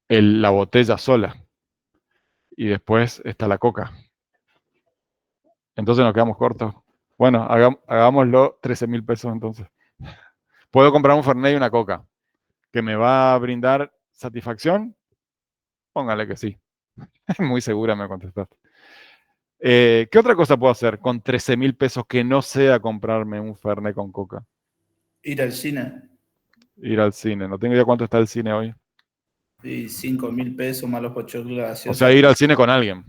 La botella sola. Y después está la coca. Entonces nos quedamos cortos. Bueno, hagámoslo 13.000 pesos entonces. ¿Puedo comprar un Fernet y una coca que me va a brindar satisfacción? Póngale que sí. Muy segura me contestaste. ¿Qué otra cosa puedo hacer con 13.000 pesos que no sea comprarme un Fernet con coca? Ir al cine. Ir al cine. No tengo idea cuánto está el cine hoy. Y 5.000 pesos más los pochoclos O sea, gaseosos. ir al cine con alguien.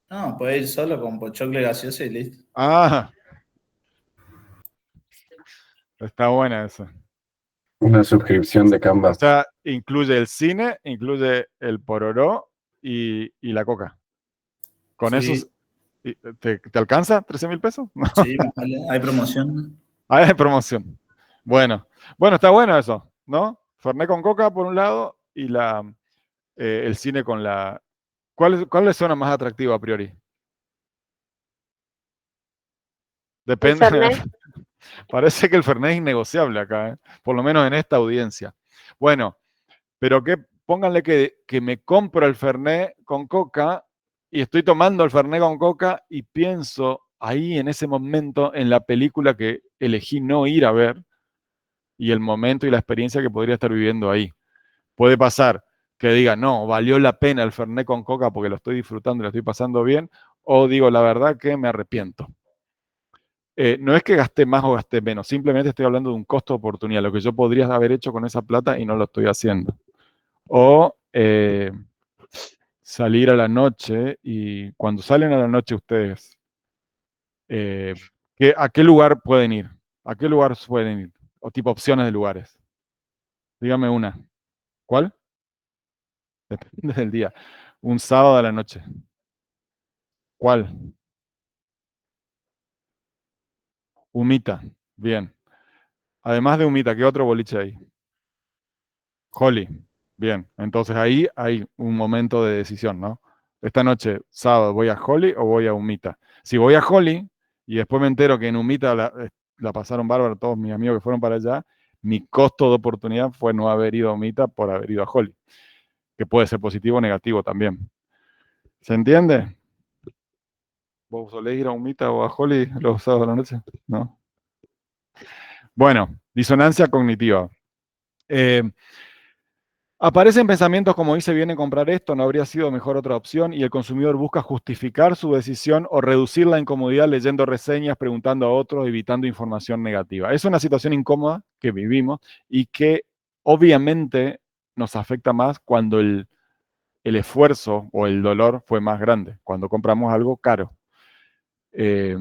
No, puedes ir solo con pochoclo gaseoso y listo. Ah, está buena esa. Una suscripción de O Canva. sea, incluye el cine, incluye el pororó y la coca. Con eso, Sí, ¿te alcanza 13.000 pesos? sí, más vale. Hay promoción. Ah, es promoción. Bueno, está bueno eso, ¿no? Fernet con coca por un lado y el cine con la... ¿Cuál les suena más atractivo a priori? El Depende. Fernet. Parece que el Fernet es innegociable acá, ¿eh? Por lo menos en esta audiencia. Bueno, pero pónganle que me compro el Fernet con coca y estoy tomando el Fernet con coca y pienso ahí en ese momento en la película que elegí no ir a ver y el momento y la experiencia que podría estar viviendo ahí. Puede pasar que diga, no, valió la pena el Fernet con coca porque lo estoy disfrutando y lo estoy pasando bien, o digo, la verdad que me arrepiento. No es que gasté más o gasté menos, simplemente estoy hablando de un costo de oportunidad, lo que yo podría haber hecho con esa plata y no lo estoy haciendo. O salir a la noche y cuando salen a la noche ustedes, eh, ¿a qué lugar pueden ir? ¿A qué lugar pueden ir? O tipo opciones de lugares. Dígame una. ¿Cuál? Depende del día. Un sábado a la noche. ¿Cuál? Humita, bien. Además de Humita, ¿qué otro boliche hay? Holly, bien. Entonces ahí hay un momento de decisión, ¿no? Esta noche, sábado, ¿voy a Holly o voy a Humita? Si voy a Holly y después me entero que en Humita la pasaron bárbaro todos mis amigos que fueron para allá, mi costo de oportunidad fue no haber ido a Humita por haber ido a Holly, que puede ser positivo o negativo también. ¿Se entiende? ¿Vos solés ir a Humita o a Holly los sábados de la noche? ¿No? Bueno, disonancia cognitiva. Eh, Aparecen pensamientos como hice bien en comprar esto, no habría sido mejor otra opción, y el consumidor busca justificar su decisión o reducir la incomodidad leyendo reseñas, preguntando a otros, evitando información negativa. Es una situación incómoda que vivimos y que obviamente nos afecta más cuando el esfuerzo o el dolor fue más grande, cuando compramos algo caro. Eh,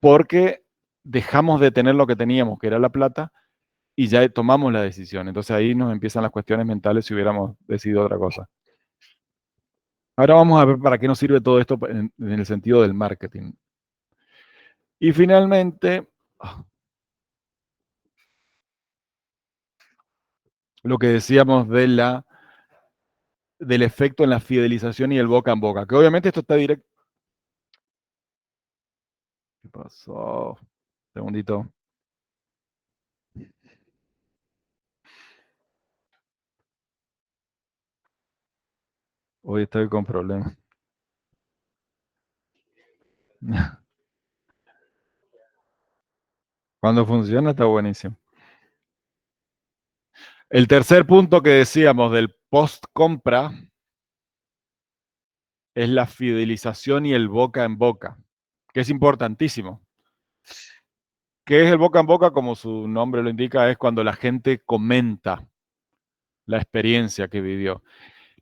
Porque dejamos de tener lo que teníamos, que era la plata, y ya tomamos la decisión. Entonces ahí nos empiezan las cuestiones mentales si hubiéramos decidido otra cosa. Ahora vamos a ver para qué nos sirve todo esto en el sentido del marketing. Y finalmente, lo que decíamos del efecto en la fidelización y el boca en boca, que obviamente esto está directo. ¿Qué pasó? Segundito. Hoy estoy con problemas. Cuando funciona está buenísimo. El tercer punto que decíamos del post-compra es la fidelización y el boca en boca, que es importantísimo. ¿Qué es el boca en boca? Como su nombre lo indica, es cuando la gente comenta la experiencia que vivió.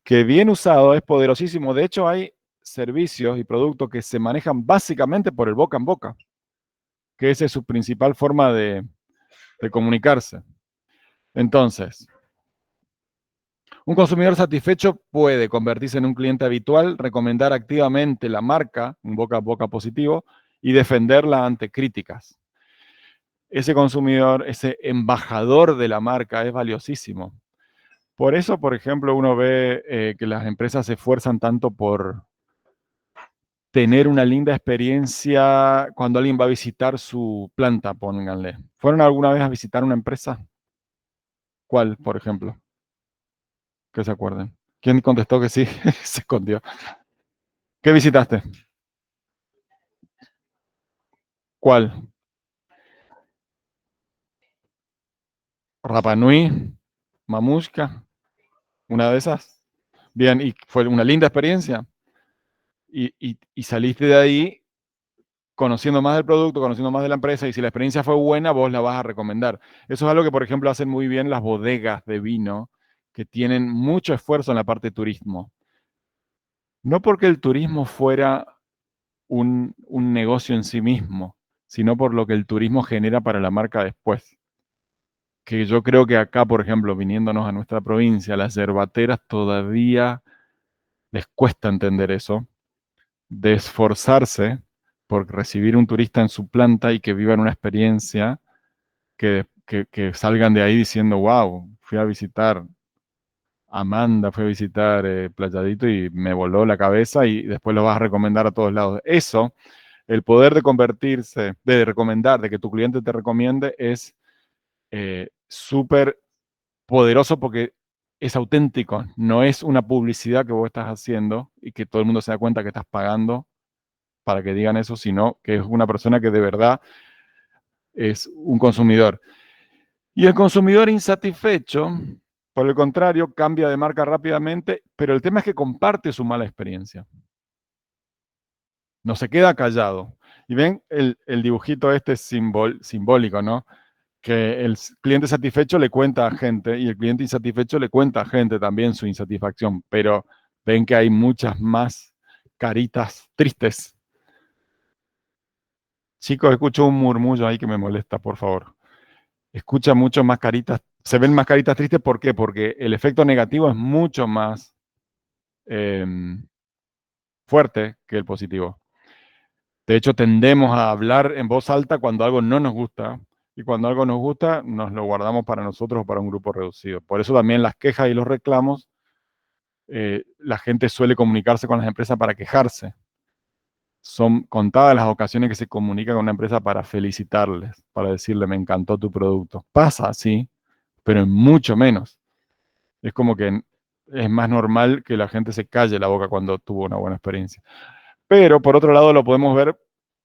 Que bien usado es poderosísimo. De hecho, hay servicios y productos que se manejan básicamente por el boca en boca, que esa es su principal forma de comunicarse. Entonces, un consumidor satisfecho puede convertirse en un cliente habitual, recomendar activamente la marca, un boca a boca positivo, y defenderla ante críticas. Ese consumidor, ese embajador de la marca es valiosísimo. Por eso, por ejemplo, uno ve que las empresas se esfuerzan tanto por tener una linda experiencia cuando alguien va a visitar su planta, pónganle. ¿Fueron alguna vez a visitar una empresa? ¿Cuál, por ejemplo? Que se acuerden. ¿Quién contestó que sí? Se escondió. ¿Qué visitaste? ¿Cuál? Rapa Nui, Mamushka, una de esas. Bien, y fue una linda experiencia. Y saliste de ahí conociendo más del producto, conociendo más de la empresa, y si la experiencia fue buena, vos la vas a recomendar. Eso es algo que, por ejemplo, hacen muy bien las bodegas de vino, que tienen mucho esfuerzo en la parte de turismo. No porque el turismo fuera un negocio en sí mismo, sino por lo que el turismo genera para la marca después. Que yo creo que acá, por ejemplo, viniéndonos a nuestra provincia, las yerbateras todavía les cuesta entender eso, de esforzarse por recibir un turista en su planta y que vivan una experiencia que salgan de ahí diciendo, wow, fui a visitar Amanda, fui a visitar Playadito y me voló la cabeza y después lo vas a recomendar a todos lados. Eso, el poder de convertirse, de recomendar, de que tu cliente te recomiende, es súper poderoso porque es auténtico, no es una publicidad que vos estás haciendo y que todo el mundo se da cuenta que estás pagando para que digan eso, sino que es una persona que de verdad es un consumidor. Y el consumidor insatisfecho, por el contrario, cambia de marca rápidamente, pero el tema es que comparte su mala experiencia. No se queda callado. Y ven el dibujito este simbólico, ¿no? Que el cliente satisfecho le cuenta a gente y el cliente insatisfecho le cuenta a gente también su insatisfacción, pero ven que hay muchas más caritas tristes. Chicos, escucho un murmullo ahí que me molesta, por favor. Escucha mucho más caritas, se ven más caritas tristes, ¿por qué? Porque el efecto negativo es mucho más fuerte que el positivo. De hecho, tendemos a hablar en voz alta cuando algo no nos gusta, y cuando algo nos gusta, nos lo guardamos para nosotros o para un grupo reducido. Por eso también las quejas y los reclamos, la gente suele comunicarse con las empresas para quejarse. Son contadas las ocasiones que se comunica con una empresa para felicitarles, para decirle, me encantó tu producto. Pasa, sí, pero en mucho menos. Es como que es más normal que la gente se calle la boca cuando tuvo una buena experiencia. Pero por otro lado lo podemos ver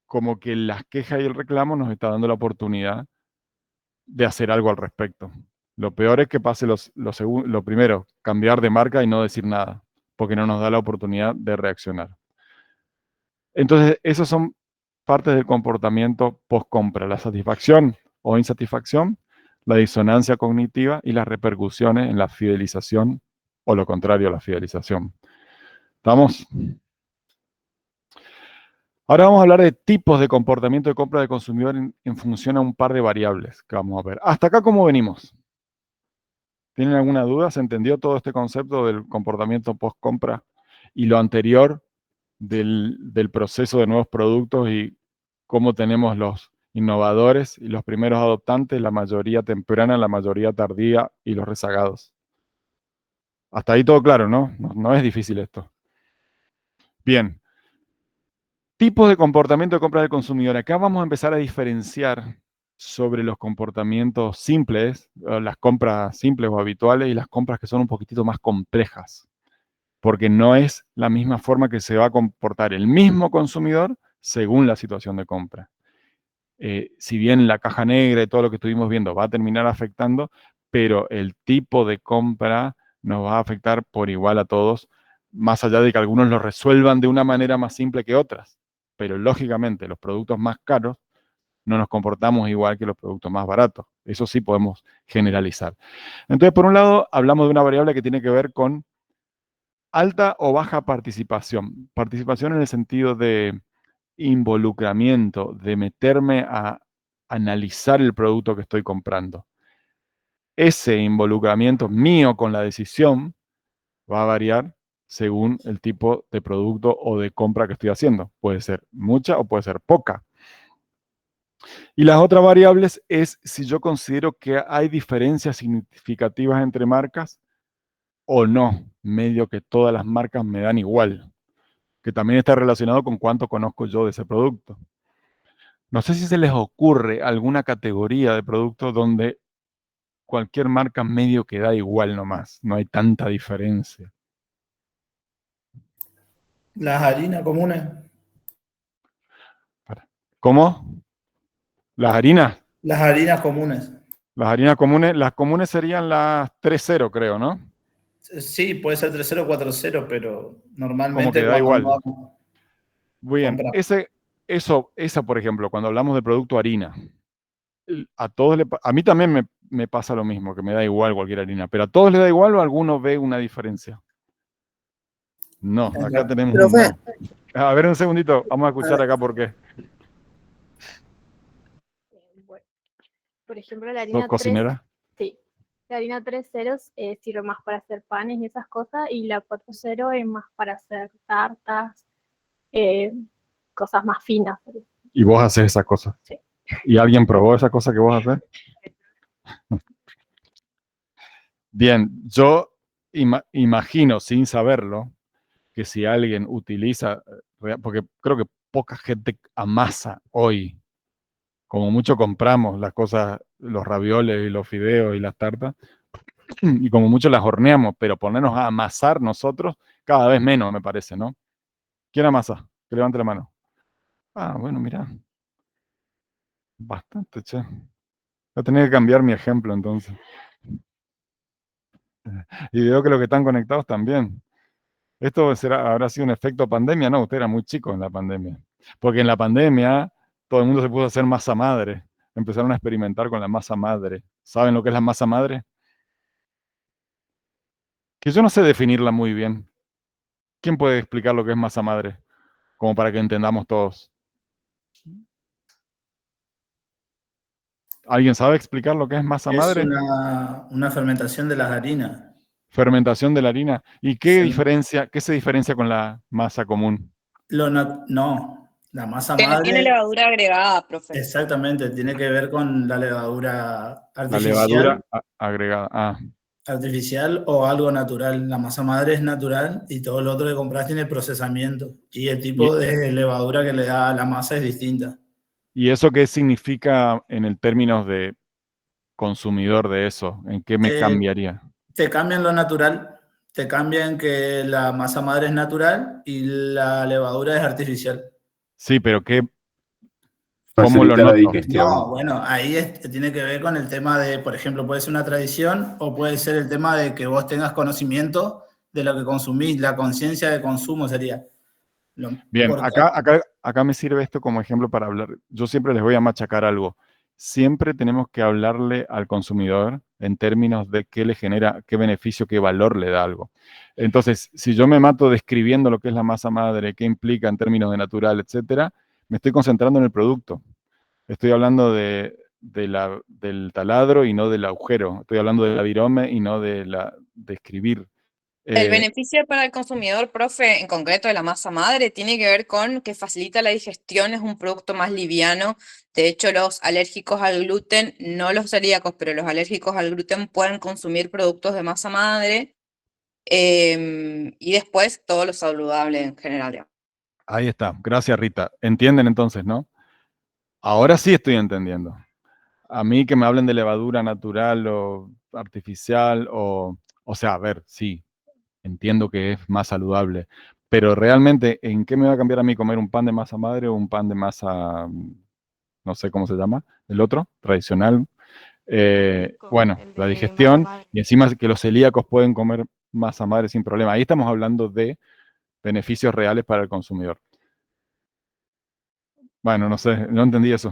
como que las quejas y el reclamo nos está dando la oportunidad de hacer algo al respecto. Lo peor es que pase lo primero, cambiar de marca y no decir nada, porque no nos da la oportunidad de reaccionar. Entonces, esos son partes del comportamiento post-compra, la satisfacción o insatisfacción, la disonancia cognitiva y las repercusiones en la fidelización o lo contrario a la fidelización. ¿Estamos? Ahora vamos a hablar de tipos de comportamiento de compra de consumidor en función a un par de variables que vamos a ver. Hasta acá, ¿cómo venimos? ¿Tienen alguna duda? ¿Se entendió todo este concepto del comportamiento post-compra y lo anterior del proceso de nuevos productos y cómo tenemos los innovadores y los primeros adoptantes, la mayoría temprana, la mayoría tardía y los rezagados? Hasta ahí todo claro, ¿no? No es difícil esto. Bien. Tipos de comportamiento de compra del consumidor. Acá vamos a empezar a diferenciar sobre los comportamientos simples, las compras simples o habituales y las compras que son un poquitito más complejas, porque no es la misma forma que se va a comportar el mismo consumidor según la situación de compra. Si bien la caja negra y todo lo que estuvimos viendo va a terminar afectando, pero el tipo de compra nos va a afectar por igual a todos, más allá de que algunos lo resuelvan de una manera más simple que otras. Pero lógicamente los productos más caros no nos comportamos igual que los productos más baratos. Eso sí podemos generalizar. Entonces, por un lado, hablamos de una variable que tiene que ver con alta o baja participación. Participación en el sentido de involucramiento, de meterme a analizar el producto que estoy comprando. Ese involucramiento mío con la decisión va a variar según el tipo de producto o de compra que estoy haciendo. Puede ser mucha o puede ser poca. Y las otras variables es si yo considero que hay diferencias significativas entre marcas o no. Medio que todas las marcas me dan igual, que también está relacionado con cuánto conozco yo de ese producto. No sé si se les ocurre alguna categoría de producto donde cualquier marca medio que da igual nomás, no hay tanta diferencia. Las harinas comunes. ¿Cómo? Las harinas. Las harinas comunes. Las comunes serían las 3.0, creo, ¿no? Sí, puede ser 3.0 o 4.0, pero Como que normalmente da cuando igual. vamos Muy bien. comprar. Esa, por ejemplo, cuando hablamos de producto harina, a todos a mí también me pasa lo mismo, que me da igual cualquier harina, pero a todos les da igual o alguno ve una diferencia. No, acá tenemos un Profe, no. A ver un segundito, vamos a escuchar acá por qué. Bueno, por ejemplo, la ¿Sos harina 3, cocinera? sí. La harina 3 ceros sirve más para hacer panes y esas cosas, y la 4.0 es más para hacer tartas, cosas más finas. Y vos haces esas cosas. Sí. ¿Y alguien probó esa cosa que vos haces? Bien, yo imagino, sin saberlo, que si alguien utiliza, porque creo que poca gente amasa hoy, como mucho compramos las cosas, los ravioles y los fideos y las tartas, y como mucho las horneamos, pero ponernos a amasar nosotros, cada vez menos, me parece, ¿no? ¿Quién amasa? Que levante la mano. Ah, bueno, mira, bastante, che. Voy a tener que cambiar mi ejemplo entonces. Y veo que los que están conectados también. ¿Esto habrá sido un efecto pandemia? No, usted era muy chico en la pandemia. Porque en la pandemia todo el mundo se puso a hacer masa madre. Empezaron a experimentar con la masa madre. ¿Saben lo que es la masa madre? Que yo no sé definirla muy bien. ¿Quién puede explicar lo que es masa madre? Como para que entendamos todos. ¿Alguien sabe explicar lo que es masa Es madre? una fermentación de las harinas. Fermentación de la harina. ¿Y qué Sí. diferencia, qué se diferencia con la masa común? No, La masa Que no tiene madre, levadura agregada, profe. exactamente, tiene que ver con la levadura La levadura artificial, agregada. Ah, artificial o algo natural. La masa madre es natural y todo lo otro que compras tiene procesamiento. Y el y, tipo de levadura que le da a la masa es distinta. ¿y eso qué significa en el términos de consumidor de eso? ¿En qué me Eh, cambiaría? Te cambian lo natural, te cambian que la masa madre es natural y la levadura es artificial. Sí, pero ¿cómo lo Facilita la noto? No, digestión. bueno, ahí tiene que ver con el tema de, por ejemplo, puede ser una tradición o puede ser el tema de que vos tengas conocimiento de lo que consumís, la conciencia de consumo sería. Bien, Porque, acá me sirve esto como ejemplo para hablar. Yo siempre les voy a machacar algo. Siempre tenemos que hablarle al consumidor en términos de qué le genera, qué beneficio, qué valor le da algo. Entonces, si yo me mato describiendo lo que es la masa madre, qué implica en términos de natural, etcétera, me estoy concentrando en el producto. Estoy hablando del taladro y no del agujero. Estoy hablando de la virome y no de escribir. El Eh, beneficio para el consumidor, profe, en concreto de la masa madre, tiene que ver con que facilita la digestión, es un producto más liviano. De hecho, los alérgicos al gluten, no los celíacos, pero los alérgicos al gluten pueden consumir productos de masa madre, y después todo lo saludable en general, digamos. Ahí está. Gracias, Rita. ¿Entienden entonces, no? Ahora sí estoy entendiendo. A mí que me hablen de levadura natural o artificial o sea, a ver, sí, entiendo que es más saludable, pero realmente, ¿en qué me va a cambiar a mí comer un pan de masa madre o un pan de masa, no sé cómo se llama, el otro, tradicional? Rico, Bueno, el la de masa digestión madre. y encima que los celíacos pueden comer masa madre sin problema. Ahí estamos hablando de beneficios reales para el consumidor. Bueno, no sé, no entendí eso.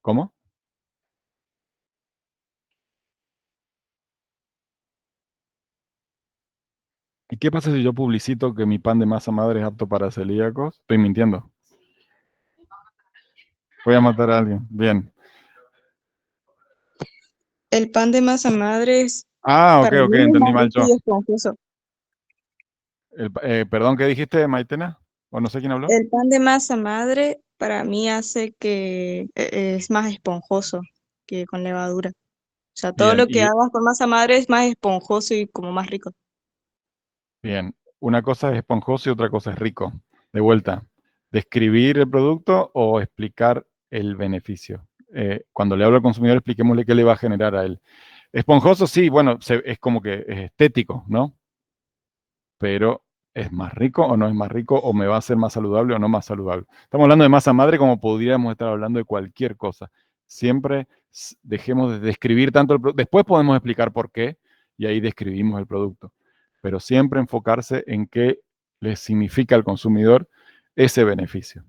¿Cómo? ¿Y qué pasa si yo publicito que mi pan de masa madre es apto para celíacos? Estoy mintiendo. Voy a matar a alguien. Bien. El pan de masa madre es, Ah, ok, para ok, mí es entendí más mal rico yo. y esponjoso. Perdón, ¿qué dijiste, Maitena? ¿O no sé quién habló? El pan de masa madre para mí hace que es más esponjoso que con levadura. O sea, todo Bien, lo que hagas con masa madre es más esponjoso y como más rico. bien. Una cosa es esponjoso y otra cosa es rico. De vuelta, describir el producto o explicar el beneficio. Cuando le hablo al consumidor, expliquémosle qué le va a generar a él. Esponjoso, sí, bueno, es como que es estético, ¿no? Pero ¿es más rico o no es más rico? ¿O me va a hacer más saludable o no más saludable? Estamos hablando de masa madre como podríamos estar hablando de cualquier cosa. Siempre dejemos de describir tanto el producto. Después podemos explicar por qué y ahí describimos el producto. Pero siempre enfocarse en qué le significa al consumidor ese beneficio.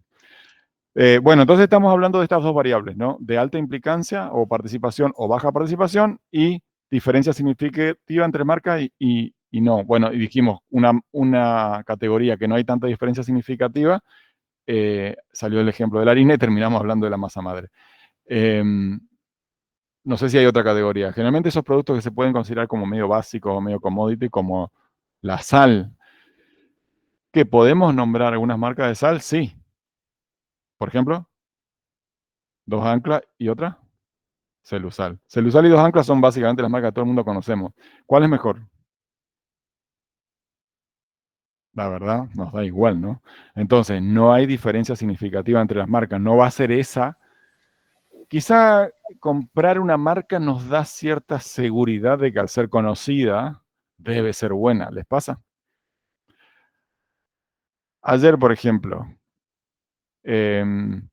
Bueno, entonces estamos hablando de estas dos variables, ¿no? De alta implicancia o participación o baja participación y diferencia significativa entre marcas y no. Bueno, y dijimos una categoría que no hay tanta diferencia significativa, salió el ejemplo de la harina y terminamos hablando de la masa madre. No sé si hay otra categoría. Generalmente esos productos que se pueden considerar como medio básicos o medio commodity, como la sal, que podemos nombrar algunas marcas de sal, sí. Por ejemplo, Dos Anclas y otra. Celusal. Celusal y Dos Anclas son básicamente las marcas que todo el mundo conocemos. ¿Cuál es mejor? La verdad, nos da igual, ¿no? Entonces, no hay diferencia significativa entre las marcas. No va a ser esa. Quizá comprar una marca nos da cierta seguridad de que al ser conocida debe ser buena. ¿Les pasa? Ayer, por ejemplo, em,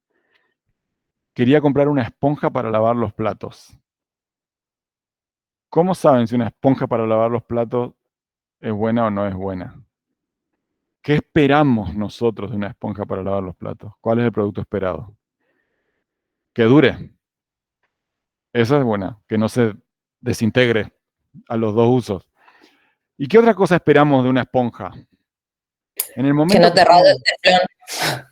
quería comprar una esponja para lavar los platos. ¿Cómo saben si una esponja para lavar los platos es buena o no es buena? ¿Qué esperamos nosotros de una esponja para lavar los platos? ¿Cuál es el producto esperado? Que dure. Esa es buena, que no se desintegre a los dos usos. ¿Y qué otra cosa esperamos de una esponja? En el Que momento no que te raya estamos... el teflón.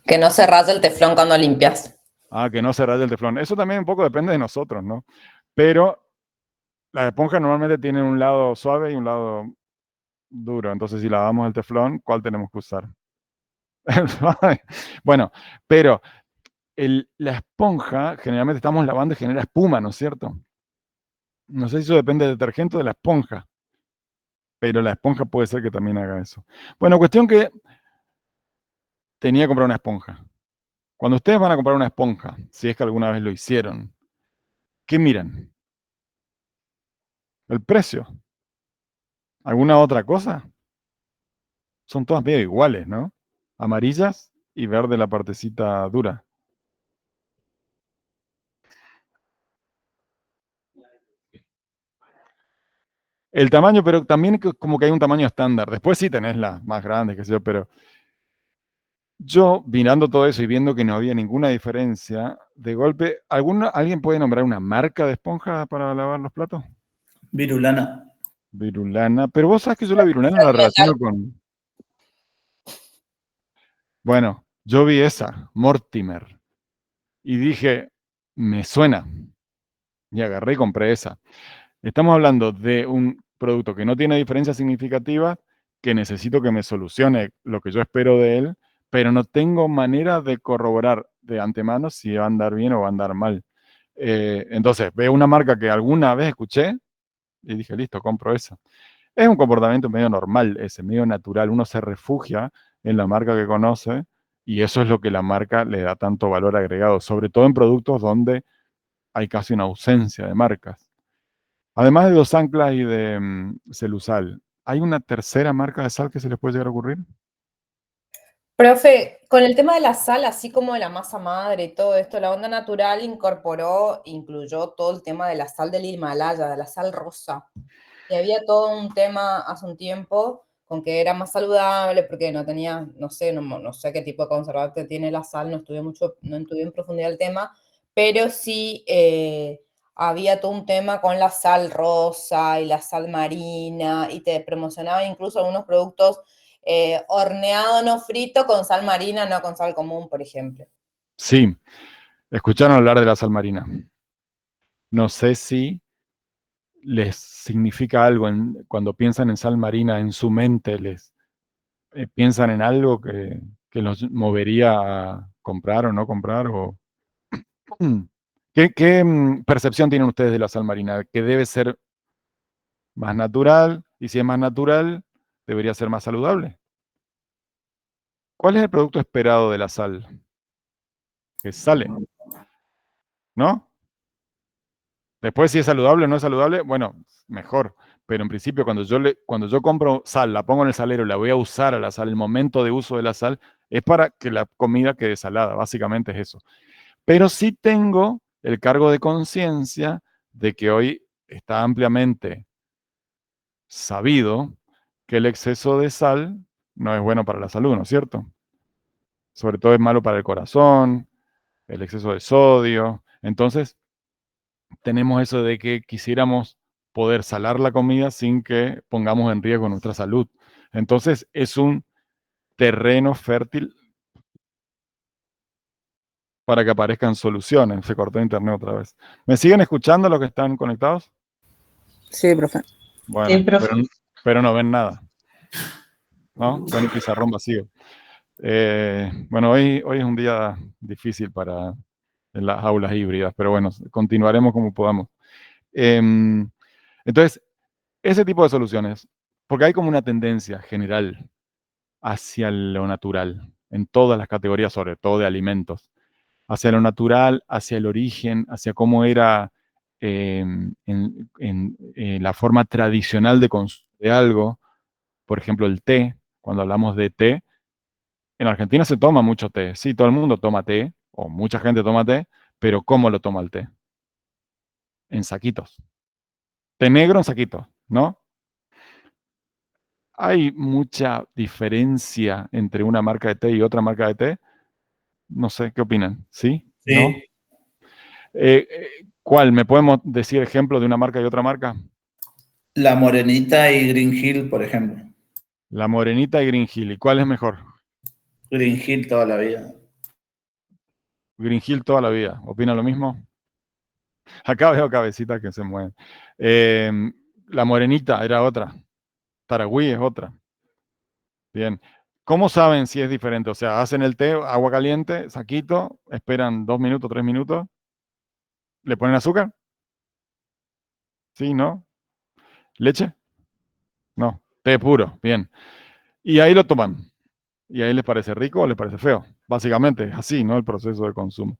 Que no se raya el teflón cuando limpias. Ah, que no se raye el teflón. Eso también un poco depende de nosotros, ¿no? Pero las esponjas normalmente tienen un lado suave y un lado duro. Entonces, si lavamos el teflón, ¿cuál tenemos que usar? Bueno, pero la esponja, generalmente estamos lavando y genera espuma, ¿no es cierto? No sé si eso depende del detergente o de la esponja, pero la esponja puede ser que también haga eso. Bueno, cuestión que tenía que comprar una esponja. Cuando ustedes van a comprar una esponja, si es que alguna vez lo hicieron, ¿qué miran? ¿El precio? ¿Alguna otra cosa? Son todas medio iguales, ¿no? Amarillas y verde la partecita dura. El tamaño, pero también como que hay un tamaño estándar. Después sí tenés las más grandes, qué sé yo, pero yo mirando todo eso y viendo que no había ninguna diferencia, de golpe, ¿alguien puede nombrar una marca de esponja para lavar los platos? Virulana. Virulana. Pero vos sabés que yo la virulana la relaciono con... Bueno, yo vi esa, Mortimer, y dije, me suena. Y agarré y compré esa. Estamos hablando de un producto que no tiene diferencias significativas, que necesito que me solucione lo que yo espero de él, pero no tengo manera de corroborar de antemano si va a andar bien o va a andar mal. Entonces, veo una marca que alguna vez escuché y dije, listo, compro esa. Es un comportamiento medio normal, ese, medio natural. Uno se refugia en la marca que conoce y eso es lo que la marca le da tanto valor agregado, sobre todo en productos donde hay casi una ausencia de marcas. Además de los anclas y de Celusal, ¿hay una tercera marca de sal que se les puede llegar a ocurrir? Profe, con el tema de la sal, así como de la masa madre y todo esto, la onda natural incluyó todo el tema de la sal del Himalaya, de la sal rosa. Y había todo un tema hace un tiempo con que era más saludable porque no tenía, no sé qué tipo de conservante tiene la sal, no estudié en profundidad el tema, pero sí había todo un tema con la sal rosa y la sal marina y te promocionaba incluso algunos productos horneado, no frito, con sal marina, no con sal común, por ejemplo. Sí, escucharon hablar de la sal marina. No sé si les significa algo cuando piensan en sal marina, en su mente les piensan en algo que los movería a comprar o no comprar. ¿Qué percepción tienen ustedes de la sal marina? ¿Que debe ser más natural? Y si es más natural, debería ser más saludable. ¿Cuál es el producto esperado de la sal? Que sale, ¿no? Después, si es saludable o no es saludable, bueno, mejor. Pero en principio, cuando yo compro sal, la pongo en el salero, la voy a usar a la sal, el momento de uso de la sal, es para que la comida quede salada, básicamente es eso. Pero sí tengo el cargo de conciencia de que hoy está ampliamente sabido que el exceso de sal no es bueno para la salud, ¿no es cierto? Sobre todo es malo para el corazón, el exceso de sodio. Entonces, tenemos eso de que quisiéramos poder salar la comida sin que pongamos en riesgo nuestra salud. Entonces, es un terreno fértil para que aparezcan soluciones. Se cortó internet otra vez. ¿Me siguen escuchando los que están conectados? Sí, profe. Bueno, Sí, profe. pero no ven nada, ¿no? Ven un pizarrón vacío. Bueno, hoy es un día difícil en las aulas híbridas, pero bueno, continuaremos como podamos. Entonces, ese tipo de soluciones, porque hay como una tendencia general hacia lo natural, en todas las categorías, sobre todo de alimentos, hacia lo natural, hacia el origen, hacia cómo era la forma tradicional de consumir algo. Por ejemplo, el té, cuando hablamos de té, en Argentina se toma mucho té. Sí, todo el mundo toma té, o mucha gente toma té, pero ¿cómo lo toma el té? En saquitos. Té negro en saquitos, ¿no? ¿Hay mucha diferencia entre una marca de té y otra marca de té? No sé, ¿qué opinan? ¿Sí? ¿No? Sí. ¿Cuál? ¿Me podemos decir ejemplo de una marca y otra marca? La Morenita y Green Hill, por ejemplo. La Morenita y Green Hill. ¿Y cuál es mejor? Green Hill toda la vida. Green Hill toda la vida. ¿Opina lo mismo? Acá veo cabecitas que se mueven. La Morenita era otra. Taragüí es otra. Bien. ¿Cómo saben si es diferente? O sea, hacen el té, agua caliente, saquito, esperan 2 minutos, 3 minutos, ¿le ponen azúcar? ¿Sí, no? ¿Leche? No. Té puro, bien. Y ahí lo toman. Y ahí les parece rico o les parece feo. Básicamente es así, ¿no? El proceso de consumo.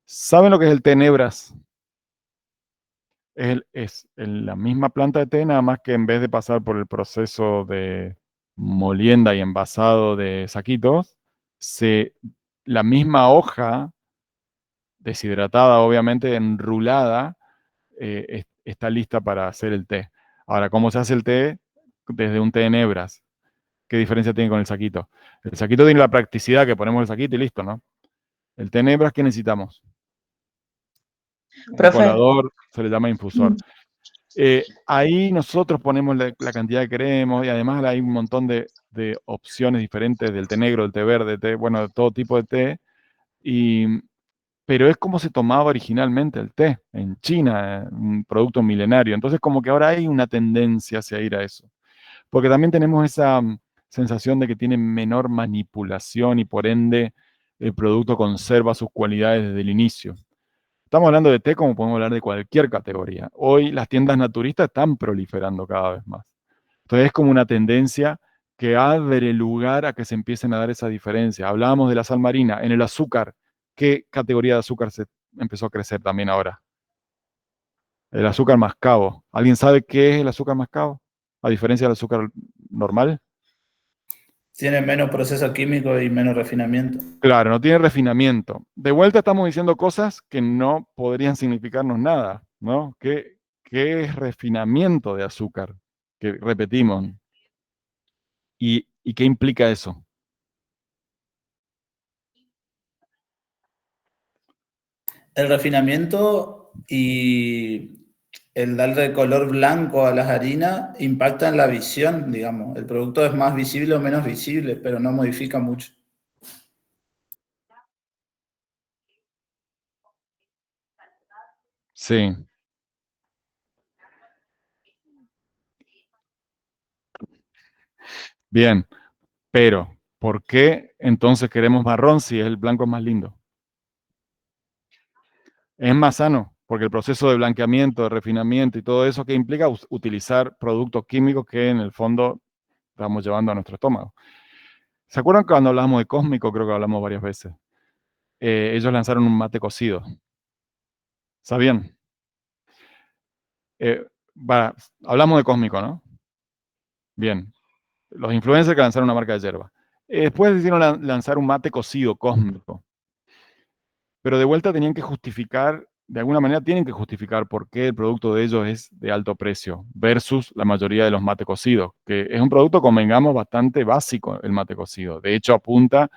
¿Saben lo que es el té nebras? La misma planta de té, nada más que en vez de pasar por el proceso de molienda y envasado de saquitos, la misma hoja, deshidratada, obviamente, enrulada, está lista para hacer el té. Ahora, ¿cómo se hace el té? Desde un té de nebras. ¿Qué diferencia tiene con el saquito? El saquito tiene la practicidad que ponemos el saquito y listo, ¿no? El té de nebras, ¿qué necesitamos? Un Profe, colador, se le llama infusor. Ahí nosotros ponemos la cantidad que queremos y además hay un montón de opciones diferentes del té negro, del té verde, bueno, de todo tipo de té. Pero es como se tomaba originalmente el té en China, un producto milenario. Entonces como que ahora hay una tendencia hacia ir a eso. Porque también tenemos esa sensación de que tiene menor manipulación y por ende el producto conserva sus cualidades desde el inicio. Estamos hablando de té como podemos hablar de cualquier categoría. Hoy las tiendas naturistas están proliferando cada vez más. Entonces es como una tendencia que abre lugar a que se empiecen a dar esa diferencia. Hablábamos de la sal marina, en el azúcar. ¿Qué categoría de azúcar se empezó a crecer también ahora? El azúcar mascabo. ¿Alguien sabe qué es el azúcar mascabo? A diferencia del azúcar normal. Tiene menos proceso químico y menos refinamiento. Claro, no tiene refinamiento. De vuelta estamos diciendo cosas que no podrían significarnos nada, ¿no? ¿Qué es refinamiento de azúcar? Que repetimos. ¿Y qué implica eso? El refinamiento y el darle color blanco a las harinas impacta en la visión, digamos. El producto es más visible o menos visible, pero no modifica mucho. Sí. Bien, pero ¿por qué entonces queremos marrón si el blanco es más lindo? Es más sano, porque el proceso de blanqueamiento, de refinamiento y todo eso que implica utilizar productos químicos que en el fondo estamos llevando a nuestro estómago. ¿Se acuerdan cuando hablamos de Cósmico? Creo que hablamos varias veces. Ellos lanzaron un mate cocido. ¿Sabían? Eh, hablamos de Cósmico, ¿no? Bien. Los influencers que lanzaron una marca de yerba. Después decidieron lanzar un mate cocido Cósmico. Pero de vuelta tenían que justificar, de alguna manera tienen que justificar por qué el producto de ellos es de alto precio versus la mayoría de los mate cocidos, que es un producto, convengamos, bastante básico el mate cocido. De hecho, apunta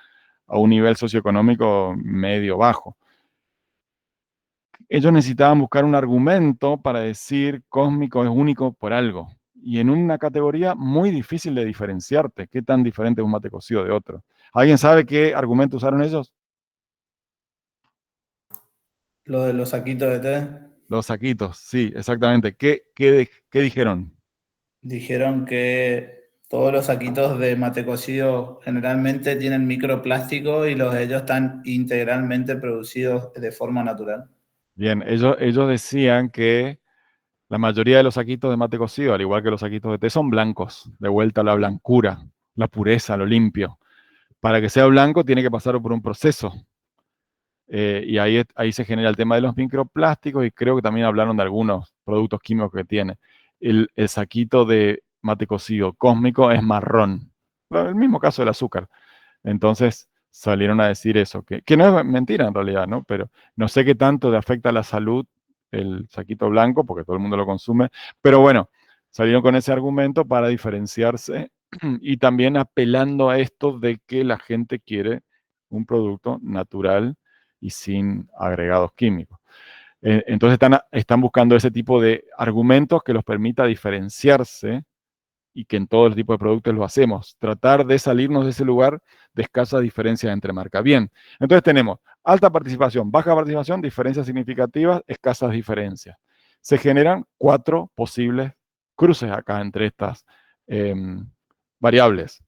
a un nivel socioeconómico medio-bajo. Ellos necesitaban buscar un argumento para decir Cósmico es único por algo. Y en una categoría muy difícil de diferenciarte. ¿Qué tan diferente es un mate cocido de otro? ¿Alguien sabe qué argumento usaron ellos? Lo de los saquitos de té. Los saquitos, sí, exactamente. ¿Qué dijeron? Dijeron que todos los saquitos de mate cocido generalmente tienen microplástico y los de ellos están integralmente producidos de forma natural. Bien, ellos decían que la mayoría de los saquitos de mate cocido, al igual que los saquitos de té, son blancos, de vuelta a la blancura, la pureza, lo limpio. Para que sea blanco tiene que pasar por un proceso. Y ahí se genera el tema de los microplásticos y creo que también hablaron de algunos productos químicos que tiene. El saquito de mate cocido cósmico es marrón. El mismo caso del azúcar. Entonces salieron a decir eso, que no es mentira en realidad, ¿no? Pero no sé qué tanto le afecta a la salud el saquito blanco, porque todo el mundo lo consume. Pero bueno, salieron con ese argumento para diferenciarse y también apelando a esto de que la gente quiere un producto natural y sin agregados químicos. Entonces están buscando ese tipo de argumentos que los permita diferenciarse y que en todo el tipo de productos lo hacemos. Tratar de salirnos de ese lugar de escasas diferencias entre marcas. Bien, entonces tenemos alta participación, baja participación, diferencias significativas, escasas diferencias. Se generan 4 posibles cruces acá entre estas variables.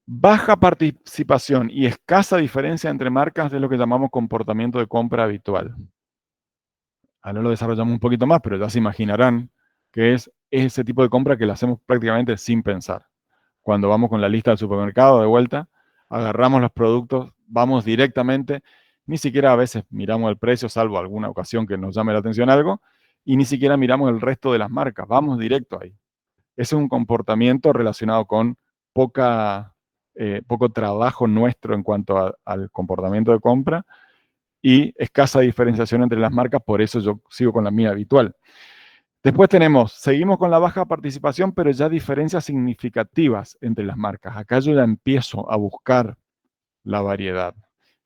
Baja participación y escasa diferencia entre marcas es lo que llamamos comportamiento de compra habitual. Ahora lo desarrollamos un poquito más, pero ya se imaginarán que es ese tipo de compra que la hacemos prácticamente sin pensar. Cuando vamos con la lista del supermercado de vuelta, agarramos los productos, vamos directamente, ni siquiera a veces miramos el precio, salvo alguna ocasión que nos llame la atención algo, y ni siquiera miramos el resto de las marcas, vamos directo ahí. Ese es un comportamiento relacionado con poco trabajo nuestro en cuanto al comportamiento de compra y escasa diferenciación entre las marcas, por eso yo sigo con la mía habitual. Después seguimos con la baja participación, pero ya diferencias significativas entre las marcas. Acá yo ya empiezo a buscar la variedad.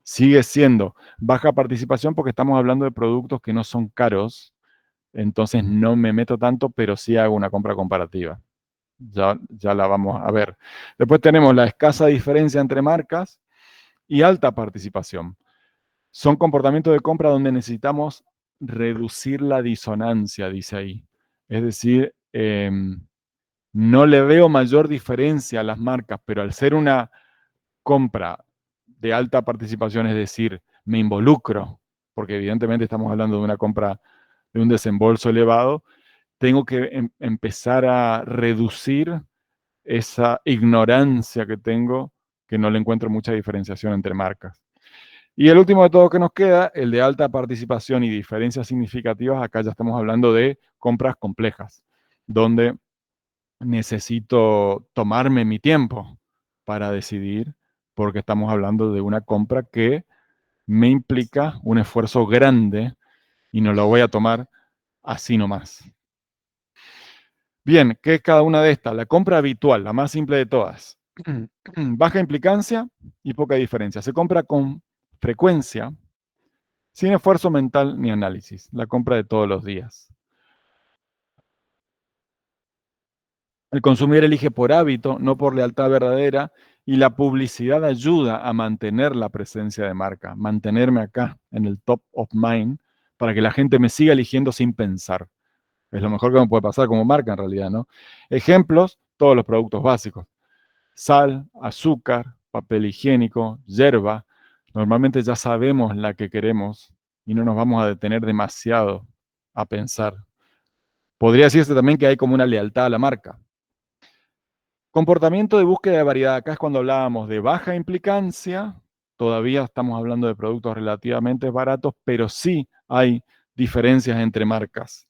Sigue siendo baja participación porque estamos hablando de productos que no son caros, entonces no me meto tanto, pero sí hago una compra comparativa. Ya la vamos a ver. Después tenemos la escasa diferencia entre marcas y alta participación. Son comportamientos de compra donde necesitamos reducir la disonancia, dice ahí. Es decir, no le veo mayor diferencia a las marcas, pero al ser una compra de alta participación, es decir, me involucro, porque evidentemente estamos hablando de una compra de un desembolso elevado, tengo que empezar a reducir esa ignorancia que tengo, que no le encuentro mucha diferenciación entre marcas. Y el último de todo que nos queda, el de alta participación y diferencias significativas, acá ya estamos hablando de compras complejas, donde necesito tomarme mi tiempo para decidir, porque estamos hablando de una compra que me implica un esfuerzo grande y no lo voy a tomar así nomás. Bien, ¿qué es cada una de estas? La compra habitual, la más simple de todas. Baja implicancia y poca diferencia. Se compra con frecuencia, sin esfuerzo mental ni análisis. La compra de todos los días. El consumidor elige por hábito, no por lealtad verdadera, y la publicidad ayuda a mantener la presencia de marca, mantenerme acá en el top of mind, para que la gente me siga eligiendo sin pensar. Es lo mejor que me puede pasar como marca en realidad, ¿no? Ejemplos, todos los productos básicos. Sal, azúcar, papel higiénico, yerba. Normalmente ya sabemos la que queremos y no nos vamos a detener demasiado a pensar. Podría decirse también que hay como una lealtad a la marca. Comportamiento de búsqueda de variedad. Acá es cuando hablábamos de baja implicancia. Todavía estamos hablando de productos relativamente baratos, pero sí hay diferencias entre marcas.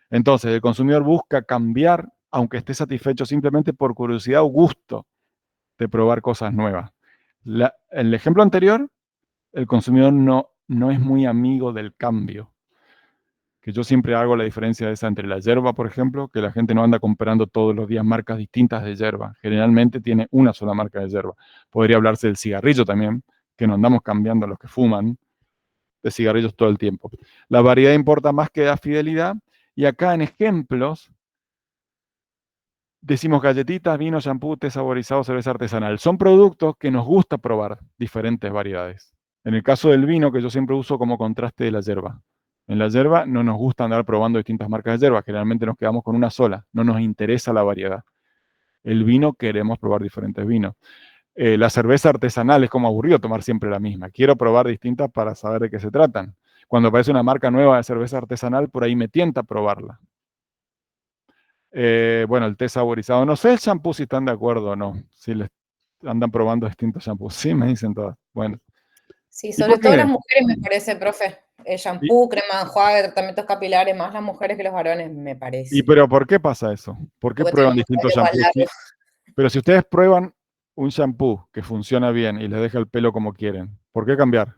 Entonces, el consumidor busca cambiar, aunque esté satisfecho simplemente por curiosidad o gusto de probar cosas nuevas. En el ejemplo anterior, el consumidor no es muy amigo del cambio. Que yo siempre hago la diferencia esa entre la yerba, por ejemplo, que la gente no anda comprando todos los días marcas distintas de yerba. Generalmente tiene una sola marca de yerba. Podría hablarse del cigarrillo también, que no andamos cambiando a los que fuman de cigarrillos todo el tiempo. La variedad importa más que la fidelidad. Y acá en ejemplos, decimos galletitas, vino, shampoo, té saborizado, cerveza artesanal. Son productos que nos gusta probar diferentes variedades. En el caso del vino, que yo siempre uso como contraste de la yerba. En la yerba no nos gusta andar probando distintas marcas de yerba, generalmente nos quedamos con una sola, no nos interesa la variedad. El vino queremos probar diferentes vinos. La cerveza artesanal es como aburrido tomar siempre la misma. Quiero probar distintas para saber de qué se tratan. Cuando aparece una marca nueva de cerveza artesanal, por ahí me tienta probarla. Bueno, el té saborizado. No sé el shampoo si están de acuerdo o no. Si les andan probando distintos shampoos. Sí, me dicen todas. Bueno. Sí, ¿Y sobre por todo qué? las mujeres, me parece, profe. El shampoo, crema de enjuague, tratamientos capilares, más las mujeres que los varones, me ¿Y parece. pero por qué pasa eso? ¿Por qué Porque prueban tenemos distintos pelo más shampoos? largo. Pero si ustedes prueban un shampoo que funciona bien y les deja el pelo como quieren, ¿por qué cambiar?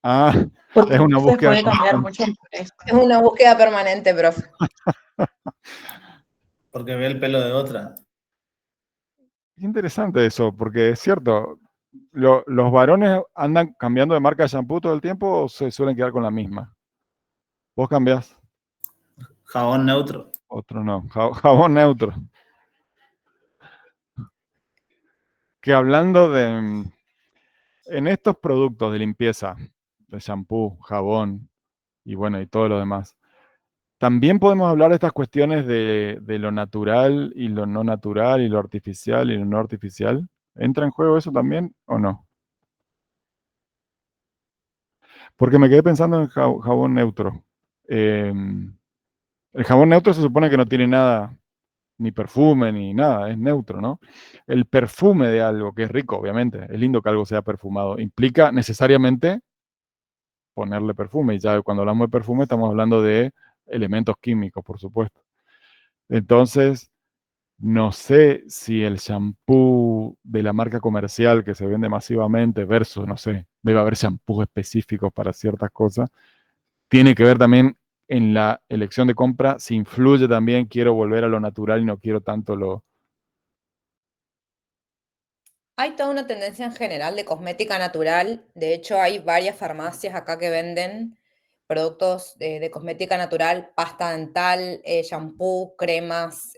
Ah, Porque es una se búsqueda puede cambiar constante. mucho por eso. Es una búsqueda permanente, profe. Porque ve el pelo de otra. Es interesante eso, porque es cierto, ¿los varones andan cambiando de marca de shampoo todo el tiempo o se suelen quedar con la misma? ¿Vos cambiás? Jabón neutro. Otro no. Jabón neutro. Que hablando en estos productos de limpieza, de shampoo, jabón y bueno, y todo lo demás, también podemos hablar de estas cuestiones de lo natural y lo no natural y lo artificial y lo no artificial. ¿Entra en juego eso también o no? Porque me quedé pensando en jabón neutro. El jabón neutro se supone que no tiene nada, ni perfume, ni nada, es neutro, ¿no? El perfume de algo, que es rico, obviamente, es lindo que algo sea perfumado, implica necesariamente ponerle perfume. Y ya cuando hablamos de perfume estamos hablando de elementos químicos, por supuesto. Entonces, no sé si el shampoo de la marca comercial que se vende masivamente versus, no sé, debe haber shampoos específicos para ciertas cosas. Tiene que ver también en la elección de compra, si influye también, quiero volver a lo natural y no quiero tanto lo... Hay toda una tendencia en general de cosmética natural. De hecho, hay varias farmacias acá que venden productos de cosmética natural, pasta dental, shampoo, cremas,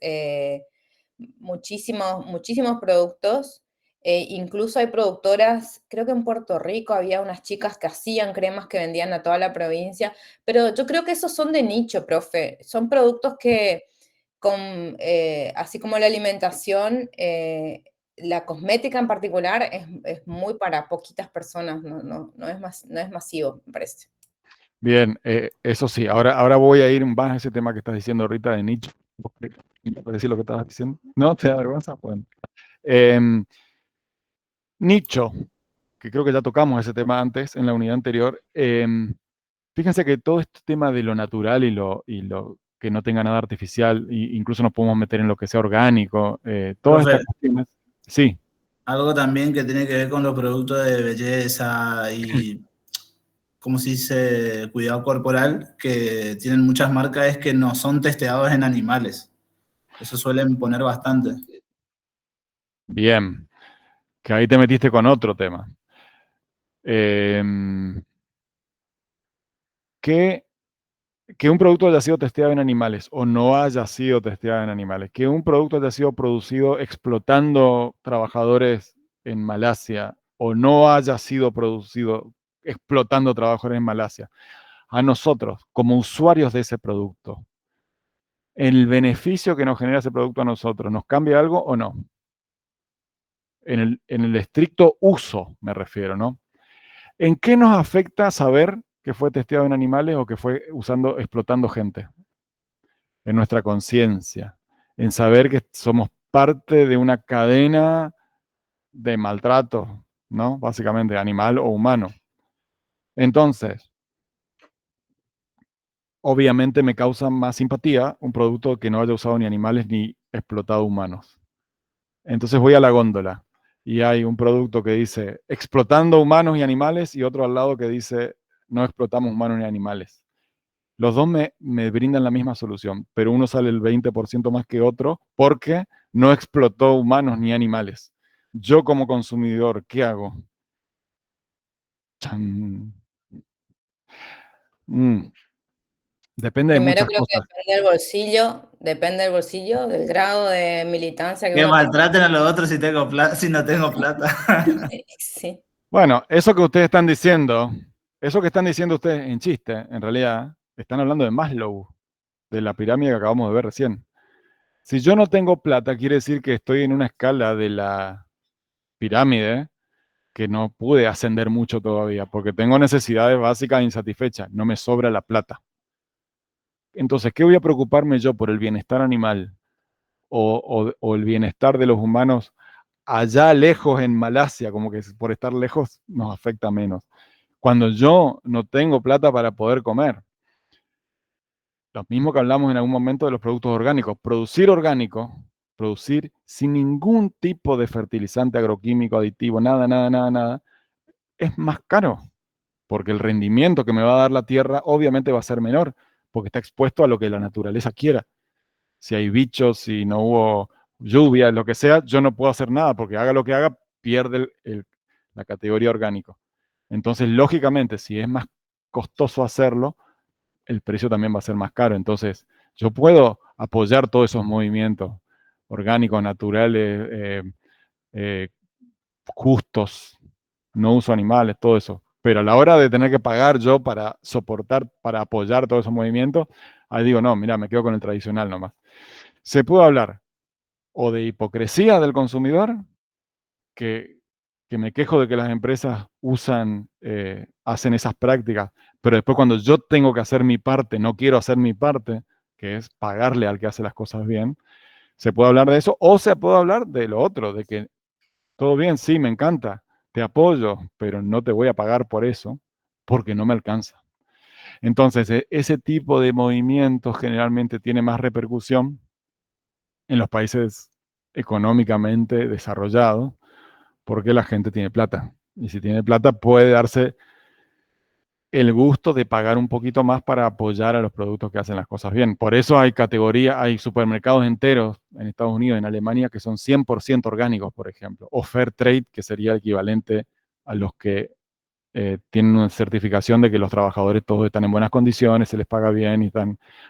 muchísimos productos. Incluso hay productoras, creo que en Puerto Rico había unas chicas que hacían cremas que vendían a toda la provincia, pero yo creo que esos son de nicho, profe. Son productos que, así como la alimentación, la cosmética en particular es muy para poquitas personas, no es masivo, me parece. Bien, eso sí, ahora voy a ir más a ese tema que estás diciendo ahorita de nicho. ¿Puedes decir lo que estabas diciendo? ¿No? ¿Te da vergüenza? Bueno. Nicho, que creo que ya tocamos ese tema antes en la unidad anterior. Fíjense que todo este tema de lo natural y lo que no tenga nada artificial, incluso nos podemos meter en lo que sea orgánico, todas Profe, estas cuestiones. Sí, algo también que tiene que ver con los productos de belleza y, ¿cómo se dice?, cuidado corporal, que tienen muchas marcas, es que no son testeados en animales. Eso suelen poner bastante. bien, que ahí te metiste con otro tema. Em, que, que un producto haya sido testeado en animales o no haya sido testeado en animales, que un producto haya sido producido explotando trabajadores en Malasia o no haya sido producido explotando trabajadores en Malasia, a nosotros, como usuarios de ese producto, el beneficio que nos genera ese producto a nosotros, ¿nos cambia algo o no? En el estricto uso me refiero, ¿no? ¿En qué nos afecta saber que fue testeado en animales o que fue explotando gente? En nuestra conciencia, en saber que somos parte de una cadena de maltrato, ¿no? Básicamente, animal o humano. Entonces, obviamente me causa más simpatía un producto que no haya usado ni animales ni explotado humanos. Entonces voy a la góndola y hay un producto que dice explotando humanos y animales y otro al lado que dice no explotamos humanos ni animales. Los dos me brindan la misma solución, pero uno sale el 20% más que otro porque no explotó humanos ni animales. Yo como consumidor, ¿qué hago? Chan. Mm, Depende de Primero muchas creo que cosas. depende del bolsillo, del grado de militancia que Que uno tenga. maltraten a los otros si no tengo plata. Sí. Bueno, eso que ustedes están diciendo, eso que están diciendo ustedes en chiste, en realidad, están hablando de Maslow, de la pirámide que acabamos de ver recién. Si yo no tengo plata, quiere decir que estoy en una escala de la pirámide que no pude ascender mucho todavía, porque tengo necesidades básicas insatisfechas, no me sobra la plata. Entonces, ¿qué voy a preocuparme yo por el bienestar animal o el bienestar de los humanos allá lejos en Malasia, como que por estar lejos nos afecta menos? Cuando yo no tengo plata para poder comer. Lo mismo que hablamos en algún momento de los productos orgánicos. Producir orgánico, producir sin ningún tipo de fertilizante agroquímico, aditivo, nada, nada, nada, nada, es más caro, porque el rendimiento que me va a dar la tierra obviamente va a ser menor, porque está expuesto a lo que la naturaleza quiera. Si hay bichos, si no hubo lluvia, lo que sea, yo no puedo hacer nada, porque haga lo que haga, pierde la categoría orgánico. Entonces, lógicamente, si es más costoso hacerlo, el precio también va a ser más caro. Entonces, yo puedo apoyar todos esos movimientos orgánicos, naturales, eh, justos, no uso animales, todo eso. Pero a la hora de tener que pagar yo para soportar, para apoyar todos esos movimientos, Ahí digo, no, mira, me quedo con el tradicional nomás. Se puede hablar o de hipocresía del consumidor, que me quejo de que las empresas hacen esas prácticas, pero después cuando yo tengo que hacer mi parte, no quiero hacer mi parte, que es pagarle al que hace las cosas bien, se puede hablar de eso, o se puede hablar de lo otro, de que todo bien, sí, me encanta, te apoyo, pero no te voy a pagar por eso, porque no me alcanza. Entonces, ese tipo de movimientos generalmente tiene más repercusión en los países económicamente desarrollados, porque la gente tiene plata. Y si tiene plata, puede darse el gusto de pagar un poquito más para apoyar a los productos que hacen las cosas bien. Por eso hay hay supermercados enteros en Estados Unidos, en Alemania, que son 100% orgánicos, por ejemplo, o Fair Trade, que sería el equivalente a los que tienen una certificación de que los trabajadores todos están en buenas condiciones, se les paga bien y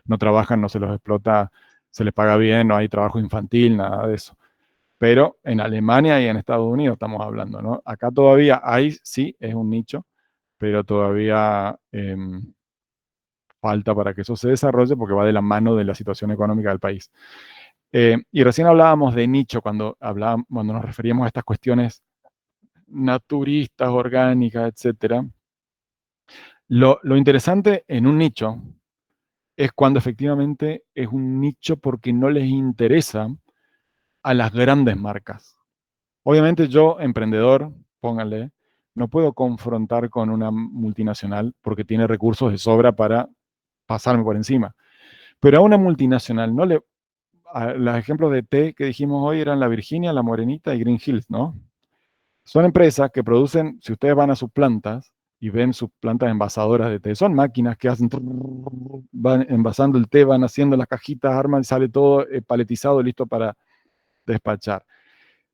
no trabajan, no se los explota, se les paga bien, no hay trabajo infantil, nada de eso. Pero en Alemania y en Estados Unidos estamos hablando, ¿no? Acá todavía hay, sí, es un nicho, pero todavía falta para que eso se desarrolle porque va de la mano de la situación económica del país. Y recién hablábamos de nicho cuando nos referíamos a estas cuestiones naturistas, orgánicas, etcétera. Lo interesante en un nicho es cuando efectivamente es un nicho porque no les interesa a las grandes marcas. Obviamente yo, emprendedor, pónganle, no puedo confrontar con una multinacional porque tiene recursos de sobra para pasarme por encima. Pero a una multinacional, los ejemplos de té que dijimos hoy eran la Virginia, la Morenita y Green Hills, ¿no? Son empresas que producen, si ustedes van a sus plantas y ven sus plantas envasadoras de té, son máquinas que hacen, van envasando el té, van haciendo las cajitas, arman y sale todo paletizado, listo para despachar.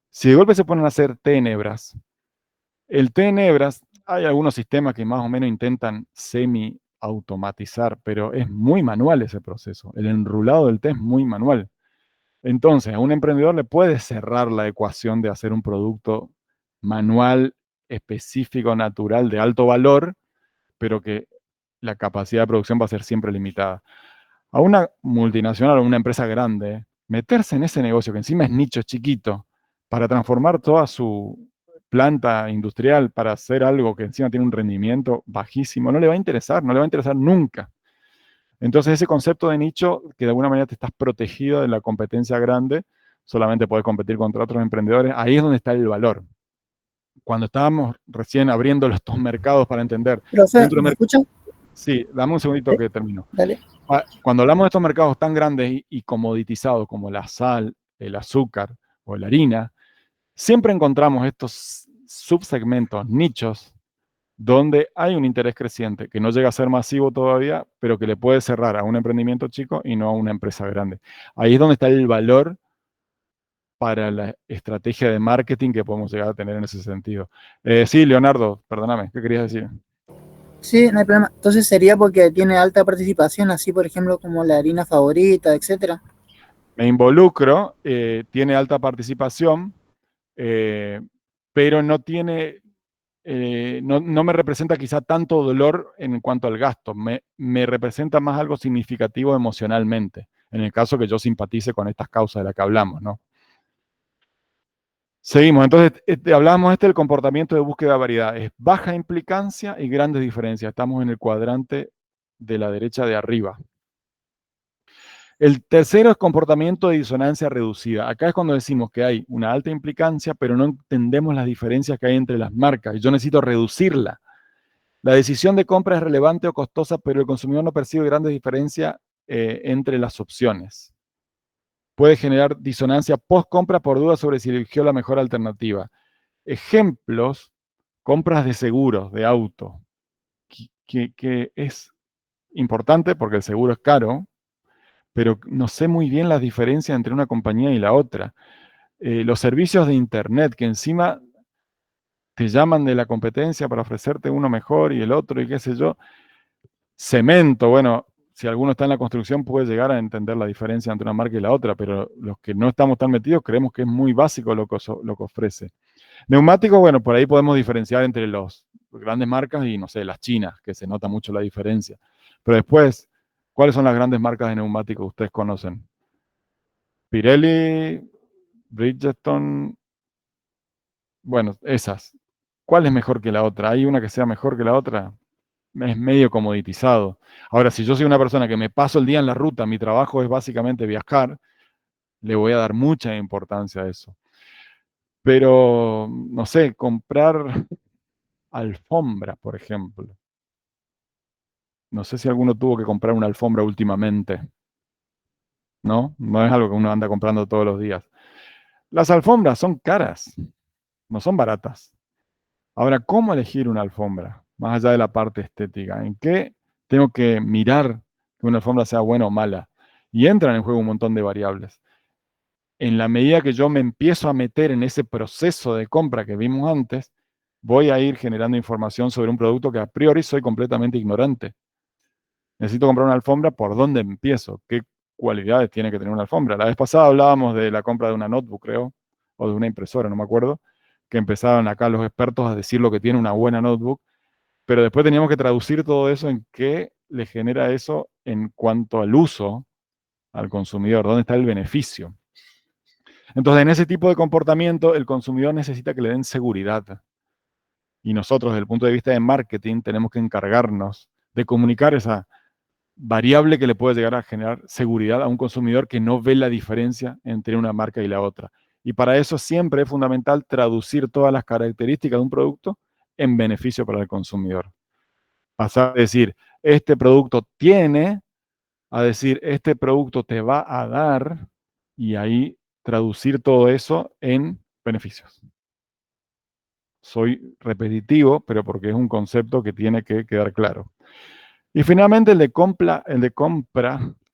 Si de golpe se ponen a hacer té en hebras, el té en hebras, hay algunos sistemas que más o menos intentan semi-automatizar, pero es muy manual ese proceso. El enrulado del té es muy manual. Entonces, a un emprendedor le puede cerrar la ecuación de hacer un producto manual, específico, natural, de alto valor, pero que la capacidad de producción va a ser siempre limitada. A una multinacional o una empresa grande, meterse en ese negocio, que encima es nicho chiquito, para transformar toda su planta industrial para hacer algo que encima tiene un rendimiento bajísimo, no le va a interesar, no le va a interesar nunca. Entonces ese concepto de nicho, que de alguna manera te estás protegido de la competencia grande, solamente puedes competir contra otros emprendedores, ahí es donde está el valor. Cuando estábamos recién abriendo estos mercados para entender. Profe, ¿me escuchan? Sí, dame un segundito que termino. Dale. Cuando hablamos de estos mercados tan grandes y comoditizados como la sal, el azúcar o la harina, siempre encontramos estos subsegmentos, nichos, donde hay un interés creciente, que no llega a ser masivo todavía, pero que le puede cerrar a un emprendimiento chico y no a una empresa grande. Ahí es donde está el valor para la estrategia de marketing que podemos llegar a tener en ese sentido. Sí, Leonardo, perdóname, ¿qué querías decir? Sí, no hay problema. Entonces sería porque tiene alta participación, así por ejemplo como la harina favorita, etcétera. Me involucro, tiene alta participación, pero no tiene, no me representa quizá tanto dolor en cuanto al gasto, me representa más algo significativo emocionalmente, en el caso que yo simpatice con estas causas de las que hablamos, ¿no? Seguimos, entonces hablábamos del comportamiento de búsqueda de variedad, es baja implicancia y grandes diferencias, estamos en el cuadrante de la derecha de arriba. El tercero es comportamiento de disonancia reducida. Acá es cuando decimos que hay una alta implicancia, pero no entendemos las diferencias que hay entre las marcas. Y yo necesito reducirla. La decisión de compra es relevante o costosa, pero el consumidor no percibe grandes diferencias entre las opciones. Puede generar disonancia post-compra por duda sobre si eligió la mejor alternativa. Ejemplos, compras de seguros, de auto, que es importante porque el seguro es caro, pero no sé muy bien las diferencias entre una compañía y la otra. Los servicios de Internet, que encima te llaman de la competencia para ofrecerte uno mejor y el otro y qué sé yo. Cemento, bueno, si alguno está en la construcción puede llegar a entender la diferencia entre una marca y la otra, pero los que no estamos tan metidos creemos que es muy básico lo que ofrece. Neumáticos, bueno, por ahí podemos diferenciar entre las grandes marcas y, no sé, las chinas, que se nota mucho la diferencia. Pero después, ¿Cuáles son las grandes marcas de neumáticos que ustedes conocen? Pirelli, Bridgestone, bueno, esas. ¿Cuál es mejor que la otra? ¿Hay una que sea mejor que la otra? Es medio comoditizado. Ahora, si yo soy una persona que me paso el día en la ruta, mi trabajo es básicamente viajar, le voy a dar mucha importancia a eso. Pero, no sé, comprar alfombra, por ejemplo. No sé si alguno tuvo que comprar una alfombra últimamente. ¿No? No es algo que uno anda comprando todos los días. Las alfombras son caras, no son baratas. Ahora, ¿cómo elegir una alfombra? Más allá de la parte estética. ¿En qué tengo que mirar que una alfombra sea buena o mala? Y entran en juego un montón de variables. En la medida que yo me empiezo a meter en ese proceso de compra que vimos antes, voy a ir generando información sobre un producto que a priori soy completamente ignorante. Necesito comprar una alfombra, ¿por dónde empiezo? ¿Qué cualidades tiene que tener una alfombra? La vez pasada hablábamos de la compra de una notebook, creo, o de una impresora, no me acuerdo, que empezaban acá los expertos a decir lo que tiene una buena notebook, pero después teníamos que traducir todo eso en qué le genera eso en cuanto al uso al consumidor, dónde está el beneficio. Entonces, en ese tipo de comportamiento, el consumidor necesita que le den seguridad. Y nosotros, desde el punto de vista de marketing, tenemos que encargarnos de comunicar esa variable que le puede llegar a generar seguridad a un consumidor que no ve la diferencia entre una marca y la otra. Y para eso siempre es fundamental traducir todas las características de un producto en beneficio para el consumidor. Pasar a decir, este producto tiene, a decir, este producto te va a dar, y ahí traducir todo eso en beneficios. Soy repetitivo, pero porque es un concepto que tiene que quedar claro. Y finalmente el de compra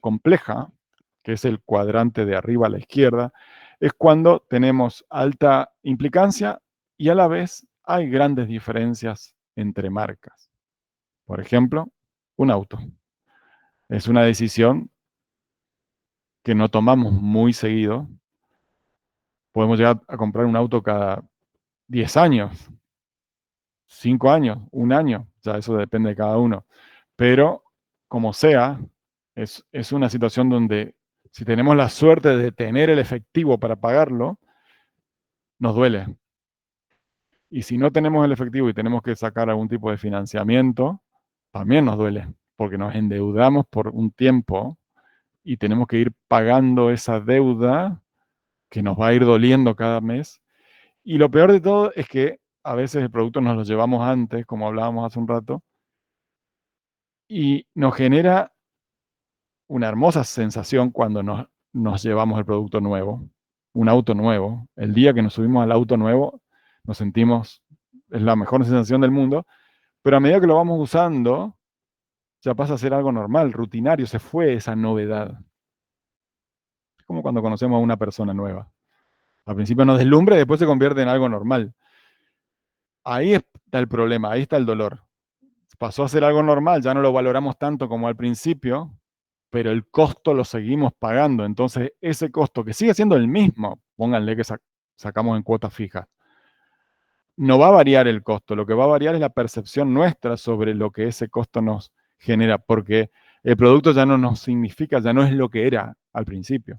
compleja, que es el cuadrante de arriba a la izquierda, es cuando tenemos alta implicancia y a la vez hay grandes diferencias entre marcas. Por ejemplo, un auto. Es una decisión que no tomamos muy seguido. Podemos llegar a comprar un auto cada 10 años, 5 años, un año, ya eso depende de cada uno. Pero, como sea, es una situación donde si tenemos la suerte de tener el efectivo para pagarlo, nos duele. Y si no tenemos el efectivo y tenemos que sacar algún tipo de financiamiento, también nos duele, porque nos endeudamos por un tiempo y tenemos que ir pagando esa deuda que nos va a ir doliendo cada mes. Y lo peor de todo es que a veces el producto nos lo llevamos antes, como hablábamos hace un rato, y nos genera una hermosa sensación cuando nos llevamos el producto nuevo, un auto nuevo. El día que nos subimos al auto nuevo, nos sentimos, es la mejor sensación del mundo, pero a medida que lo vamos usando, ya pasa a ser algo normal, rutinario, se fue esa novedad. Es como cuando conocemos a una persona nueva. Al principio nos deslumbra y después se convierte en algo normal. Ahí está el problema, ahí está el dolor. Pasó a ser algo normal, ya no lo valoramos tanto como al principio, pero el costo lo seguimos pagando. Entonces, ese costo, que sigue siendo el mismo, pónganle que sacamos en cuotas fijas, no va a variar el costo. Lo que va a variar es la percepción nuestra sobre lo que ese costo nos genera, porque el producto ya no nos significa, ya no es lo que era al principio.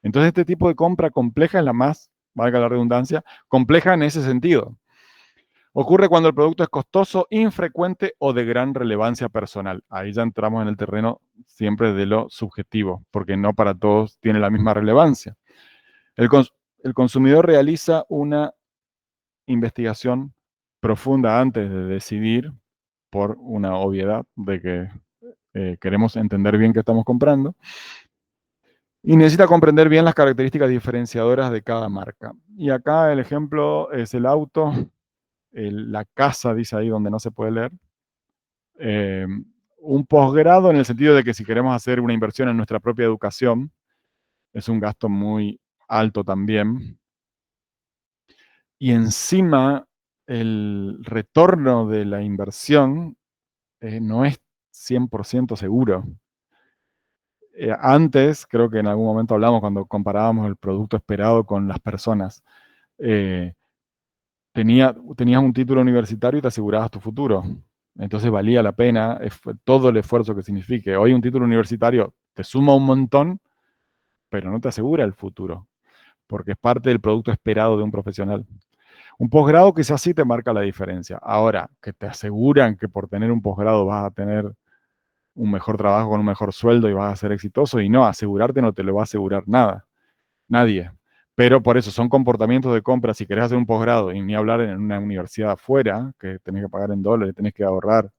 Entonces, este tipo de compra compleja es la más, valga la redundancia, compleja en ese sentido. Ocurre cuando el producto es costoso, infrecuente o de gran relevancia personal. Ahí ya entramos en el terreno siempre de lo subjetivo, porque no para todos tiene la misma relevancia. El consumidor realiza una investigación profunda antes de decidir, por una obviedad de que queremos entender bien qué estamos comprando, y necesita comprender bien las características diferenciadoras de cada marca. Y acá el ejemplo es el auto. La casa, dice ahí donde no se puede leer. Un posgrado en el sentido de que si queremos hacer una inversión en nuestra propia educación, es un gasto muy alto también. Y encima, el retorno de la inversión no es 100% seguro. Antes, creo que en algún momento hablamos cuando comparábamos el producto esperado con las personas. Tenías un título universitario y te asegurabas tu futuro. Entonces valía la pena todo el esfuerzo que signifique. Hoy un título universitario te suma un montón, pero no te asegura el futuro, porque es parte del producto esperado de un profesional. Un posgrado quizás sí te marca la diferencia. Ahora, que te aseguran que por tener un posgrado vas a tener un mejor trabajo con un mejor sueldo y vas a ser exitoso, y no, asegurarte no te lo va a asegurar nada, nadie. Pero por eso son comportamientos de compra. Si querés hacer un posgrado y ni hablar en una universidad afuera, que tenés que pagar en dólares, tenés que ahorrar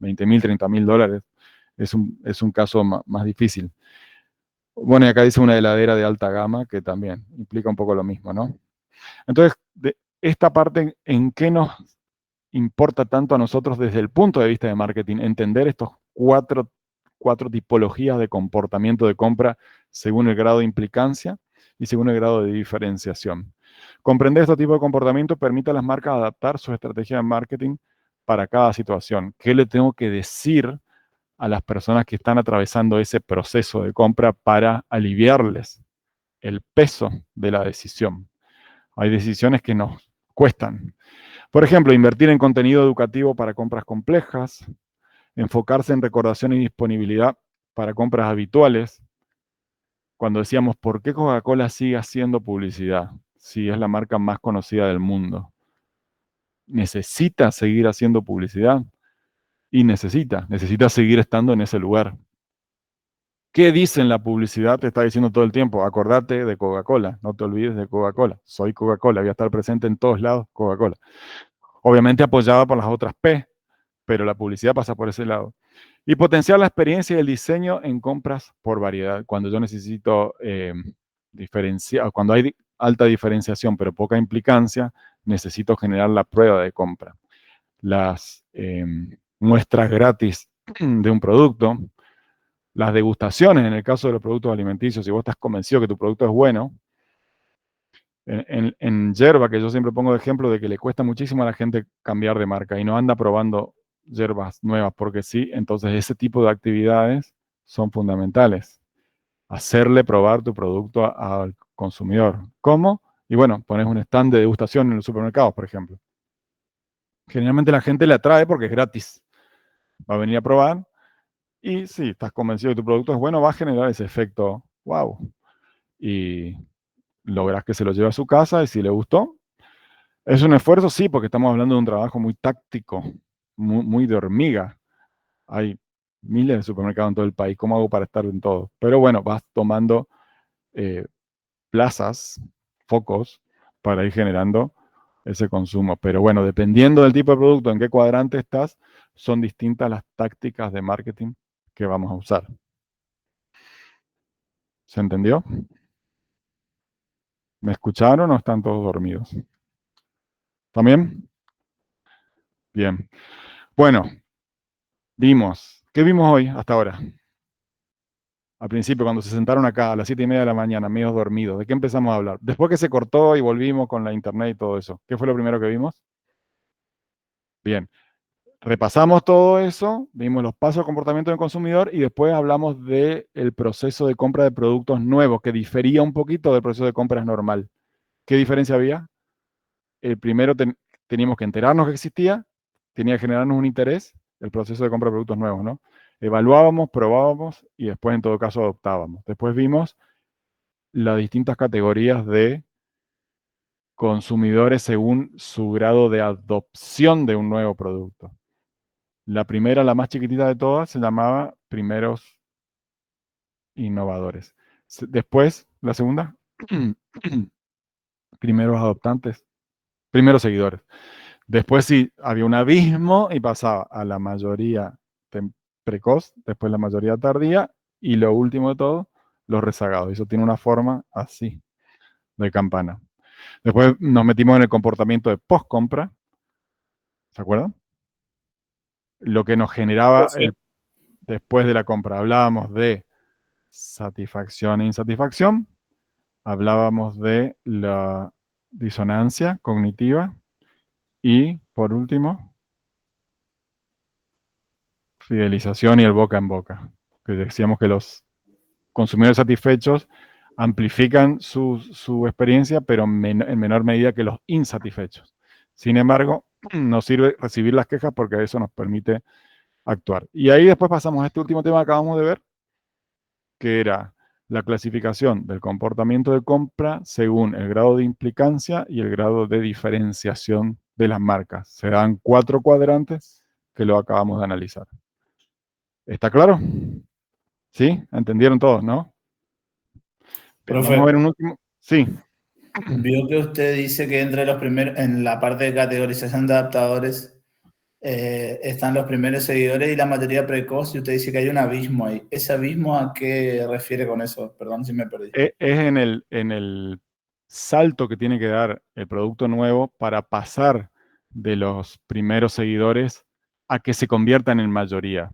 20.000, 30.000 dólares, es un caso más difícil. Bueno, y acá dice una heladera de alta gama, que también implica un poco lo mismo, ¿no? Entonces, esta parte, ¿en qué nos importa tanto a nosotros desde el punto de vista de marketing? Entender estos cuatro tipologías de comportamiento de compra según el grado de implicancia y según el grado de diferenciación. Comprender este tipo de comportamiento permite a las marcas adaptar su estrategia de marketing para cada situación. ¿Qué le tengo que decir a las personas que están atravesando ese proceso de compra para aliviarles el peso de la decisión? Hay decisiones que nos cuestan. Por ejemplo, invertir en contenido educativo para compras complejas, enfocarse en recordación y disponibilidad para compras habituales. Cuando decíamos, ¿por qué Coca-Cola sigue haciendo publicidad si es la marca más conocida del mundo? Necesita seguir haciendo publicidad y necesita seguir estando en ese lugar. ¿Qué dice en la publicidad? Te está diciendo todo el tiempo, acordate de Coca-Cola, no te olvides de Coca-Cola. Soy Coca-Cola, voy a estar presente en todos lados, Coca-Cola. Obviamente apoyada por las otras P, pero la publicidad pasa por ese lado. Y potenciar la experiencia y el diseño en compras por variedad. Cuando yo necesito diferenciar, cuando hay alta diferenciación pero poca implicancia, necesito generar la prueba de compra. Las muestras gratis de un producto, las degustaciones en el caso de los productos alimenticios. Si vos estás convencido que tu producto es bueno, en yerba, que yo siempre pongo de ejemplo de que le cuesta muchísimo a la gente cambiar de marca y no anda probando yerbas nuevas porque sí, entonces ese tipo de actividades son fundamentales. Hacerle probar tu producto al consumidor. ¿Cómo? Y bueno, pones un stand de degustación en los supermercados, por ejemplo. Generalmente la gente le atrae porque es gratis. Va a venir a probar y si estás convencido de que tu producto es bueno, va a generar ese efecto wow. Y logras que se lo lleve a su casa y si le gustó, es un esfuerzo, sí, porque estamos hablando de un trabajo muy táctico, muy de hormiga. Hay miles de supermercados en todo el país. ¿Cómo hago para estar en todo? Pero bueno, vas tomando plazas, focos, para ir generando ese consumo. Pero bueno, dependiendo del tipo de producto, en qué cuadrante estás, son distintas las tácticas de marketing que vamos a usar. ¿Se entendió? ¿Me escucharon o están todos dormidos? ¿También? Bien. Bueno, ¿qué vimos hoy hasta ahora? Al principio, cuando se sentaron acá a las 7:30 de la mañana, medio dormidos, ¿de qué empezamos a hablar? Después que se cortó y volvimos con la internet y todo eso, ¿qué fue lo primero que vimos? Bien, repasamos todo eso, vimos los pasos de comportamiento del consumidor y después hablamos del proceso de compra de productos nuevos, que difería un poquito del proceso de compras normal. ¿Qué diferencia había? El primero teníamos que enterarnos que existía, tenía que generarnos un interés, el proceso de compra de productos nuevos, ¿no? Evaluábamos, probábamos y después en todo caso adoptábamos. Después vimos las distintas categorías de consumidores según su grado de adopción de un nuevo producto. La primera, la más chiquitita de todas, se llamaba primeros innovadores. Después, la segunda, primeros adoptantes, primeros seguidores. Después sí, había un abismo y pasaba a la mayoría precoz, después la mayoría tardía y lo último de todo, los rezagados. Eso tiene una forma así, de campana. Después nos metimos en el comportamiento de post-compra. ¿Se acuerdan? Lo que nos generaba después de la compra. Hablábamos de satisfacción e insatisfacción. Hablábamos de la disonancia cognitiva. Y, por último, fidelización y el boca en boca. Que decíamos que los consumidores satisfechos amplifican su experiencia, pero en menor medida que los insatisfechos. Sin embargo, nos sirve recibir las quejas porque eso nos permite actuar. Y ahí después pasamos a este último tema que acabamos de ver, que era la clasificación del comportamiento de compra según el grado de implicancia y el grado de diferenciación de las marcas. Se dan 4 cuadrantes que lo acabamos de analizar. ¿Está claro? ¿Sí? ¿Entendieron todos, no? Bien, vamos a ver Profe, un último. Sí, vio que usted dice que entre los primeros, en la parte de categorización de adaptadores, están los primeros seguidores y la mayoría precoz, y usted dice que hay un abismo ahí. ¿Ese abismo a qué refiere con eso? Perdón si me perdí. es en el salto que tiene que dar el producto nuevo para pasar de los primeros seguidores a que se conviertan en mayoría.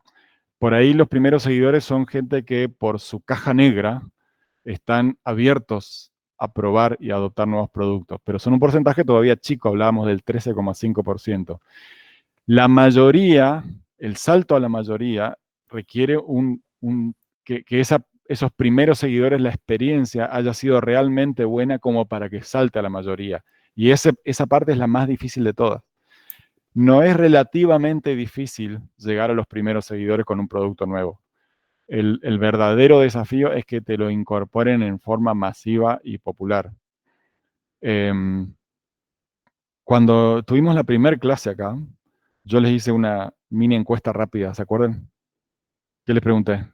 Por ahí los primeros seguidores son gente que por su caja negra están abiertos a probar y adoptar nuevos productos, pero son un porcentaje todavía chico, hablábamos del 13,5%. La mayoría, el salto a la mayoría, requiere que esos primeros seguidores, la experiencia haya sido realmente buena como para que salte a la mayoría. Y esa parte es la más difícil de todas. No es relativamente difícil llegar a los primeros seguidores con un producto nuevo. El verdadero desafío es que te lo incorporen en forma masiva y popular. Cuando tuvimos la primera clase acá, yo les hice una mini encuesta rápida, ¿se acuerdan? ¿Qué les pregunté?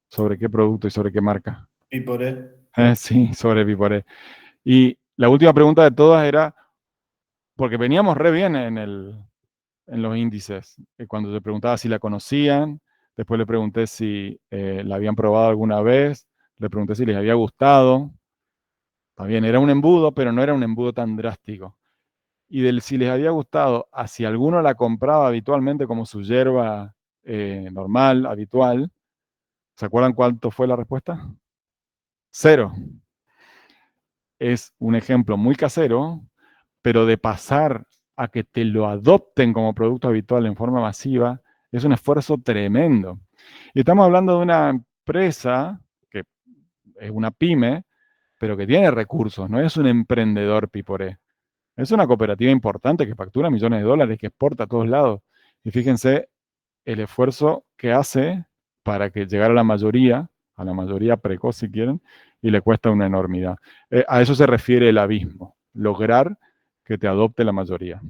¿Sobre qué producto y sobre qué marca? Y por él. Sí, sobre Piporé. Y la última pregunta de todas era, porque veníamos re bien en los índices. Cuando le preguntaba si la conocían, después le pregunté si la habían probado alguna vez, le pregunté si les había gustado. Está bien, era un embudo, pero no era un embudo tan drástico. Y del si les había gustado, a si alguno la compraba habitualmente como su yerba normal, habitual, ¿se acuerdan cuánto fue la respuesta? 0. Es un ejemplo muy casero, pero de pasar a que te lo adopten como producto habitual en forma masiva, es un esfuerzo tremendo. Y estamos hablando de una empresa que es una pyme, pero que tiene recursos, no es un emprendedor piporé. Es una cooperativa importante que factura millones de dólares, que exporta a todos lados. Y fíjense el esfuerzo que hace para que llegar a la mayoría precoz si quieren, y le cuesta una enormidad. A eso se refiere el abismo, lograr que te adopte la mayoría.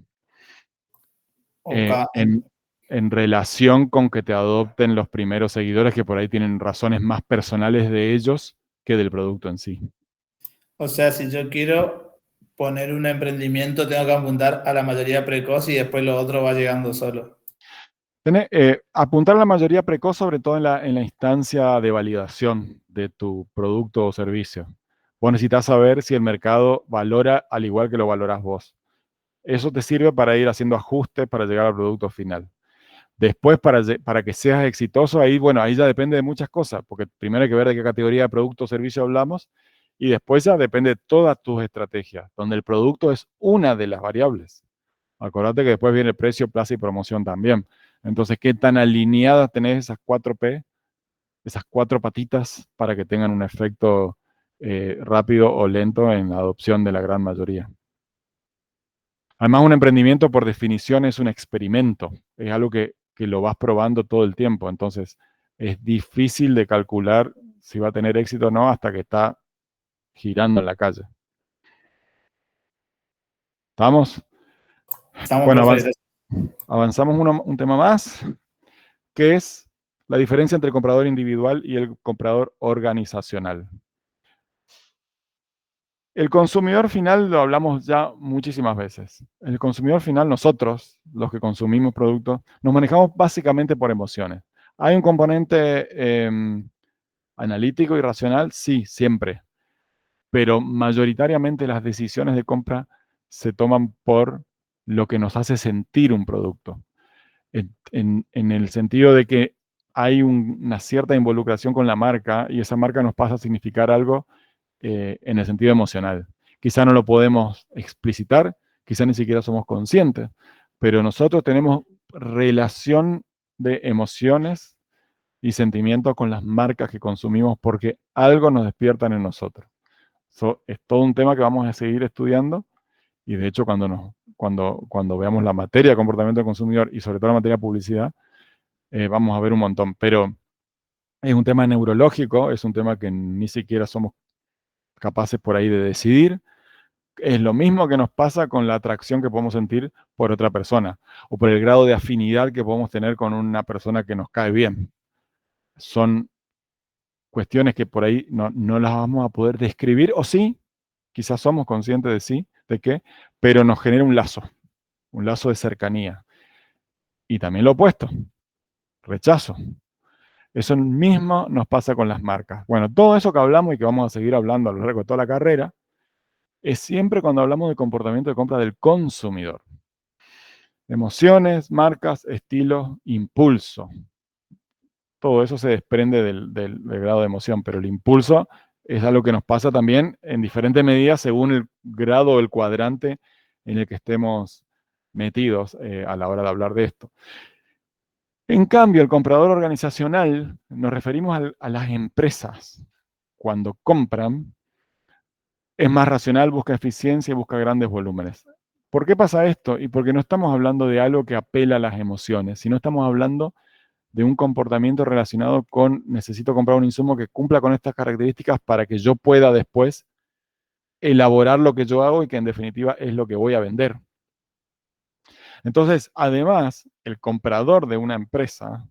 Ok. En relación con que te adopten los primeros seguidores que por ahí tienen razones más personales de ellos que del producto en sí. O sea, si yo quiero poner un emprendimiento, tengo que apuntar a la mayoría precoz y después lo otro va llegando solo. Apuntar a la mayoría precoz, sobre todo en la instancia de validación de tu producto o servicio. Vos necesitas saber si el mercado valora al igual que lo valorás vos. Eso te sirve para ir haciendo ajustes para llegar al producto final. Después, para que seas exitoso, ahí, bueno, ahí ya depende de muchas cosas, porque primero hay que ver de qué categoría de producto o servicio hablamos, y después ya depende de todas tus estrategias, donde el producto es una de las variables. Acordate que después viene el precio, plaza y promoción también. Entonces, ¿qué tan alineadas tenés esas 4P, esas 4 patitas, para que tengan un efecto rápido o lento en la adopción de la gran mayoría? Además, un emprendimiento por definición es un experimento, es algo que lo vas probando todo el tiempo, entonces es difícil de calcular si va a tener éxito o no hasta que está girando en la calle. ¿Estamos? Estamos, Bueno, profe. avanzamos un tema más, que es la diferencia entre el comprador individual y el comprador organizacional. El consumidor final lo hablamos ya muchísimas veces. El consumidor final, nosotros, los que consumimos productos, nos manejamos básicamente por emociones. ¿Hay un componente analítico y racional? Sí, siempre. Pero mayoritariamente las decisiones de compra se toman por lo que nos hace sentir un producto. En el sentido de que hay una cierta involucración con la marca y esa marca nos pasa a significar algo en el sentido emocional. Quizá no lo podemos explicitar, quizá ni siquiera somos conscientes, pero nosotros tenemos relación de emociones y sentimientos con las marcas que consumimos porque algo nos despiertan en nosotros. Es todo un tema que vamos a seguir estudiando y de hecho cuando nos cuando veamos la materia de comportamiento del consumidor y sobre todo la materia de publicidad, vamos a ver un montón. Pero es un tema neurológico, es un tema que ni siquiera somos capaces por ahí de decidir. Es lo mismo que nos pasa con la atracción que podemos sentir por otra persona o por el grado de afinidad que podemos tener con una persona que nos cae bien. Son cuestiones que por ahí no las vamos a poder describir, o sí, quizás somos conscientes de sí, de qué, pero nos genera un lazo de cercanía. Y también lo opuesto, rechazo. Eso mismo nos pasa con las marcas. Bueno, todo eso que hablamos y que vamos a seguir hablando a lo largo de toda la carrera, es siempre cuando hablamos de comportamiento de compra del consumidor. Emociones, marcas, estilos, impulso. Todo eso se desprende del grado de emoción, pero el impulso es algo que nos pasa también en diferentes medidas según el grado o el cuadrante en el que estemos metidos a la hora de hablar de esto. En cambio, el comprador organizacional, nos referimos a las empresas. Cuando compran, es más racional, busca eficiencia y busca grandes volúmenes. ¿Por qué pasa esto? Y porque no estamos hablando de algo que apela a las emociones, sino estamos hablando de un comportamiento relacionado con necesito comprar un insumo que cumpla con estas características para que yo pueda después elaborar lo que yo hago y que en definitiva es lo que voy a vender. Entonces, además, el comprador de una empresa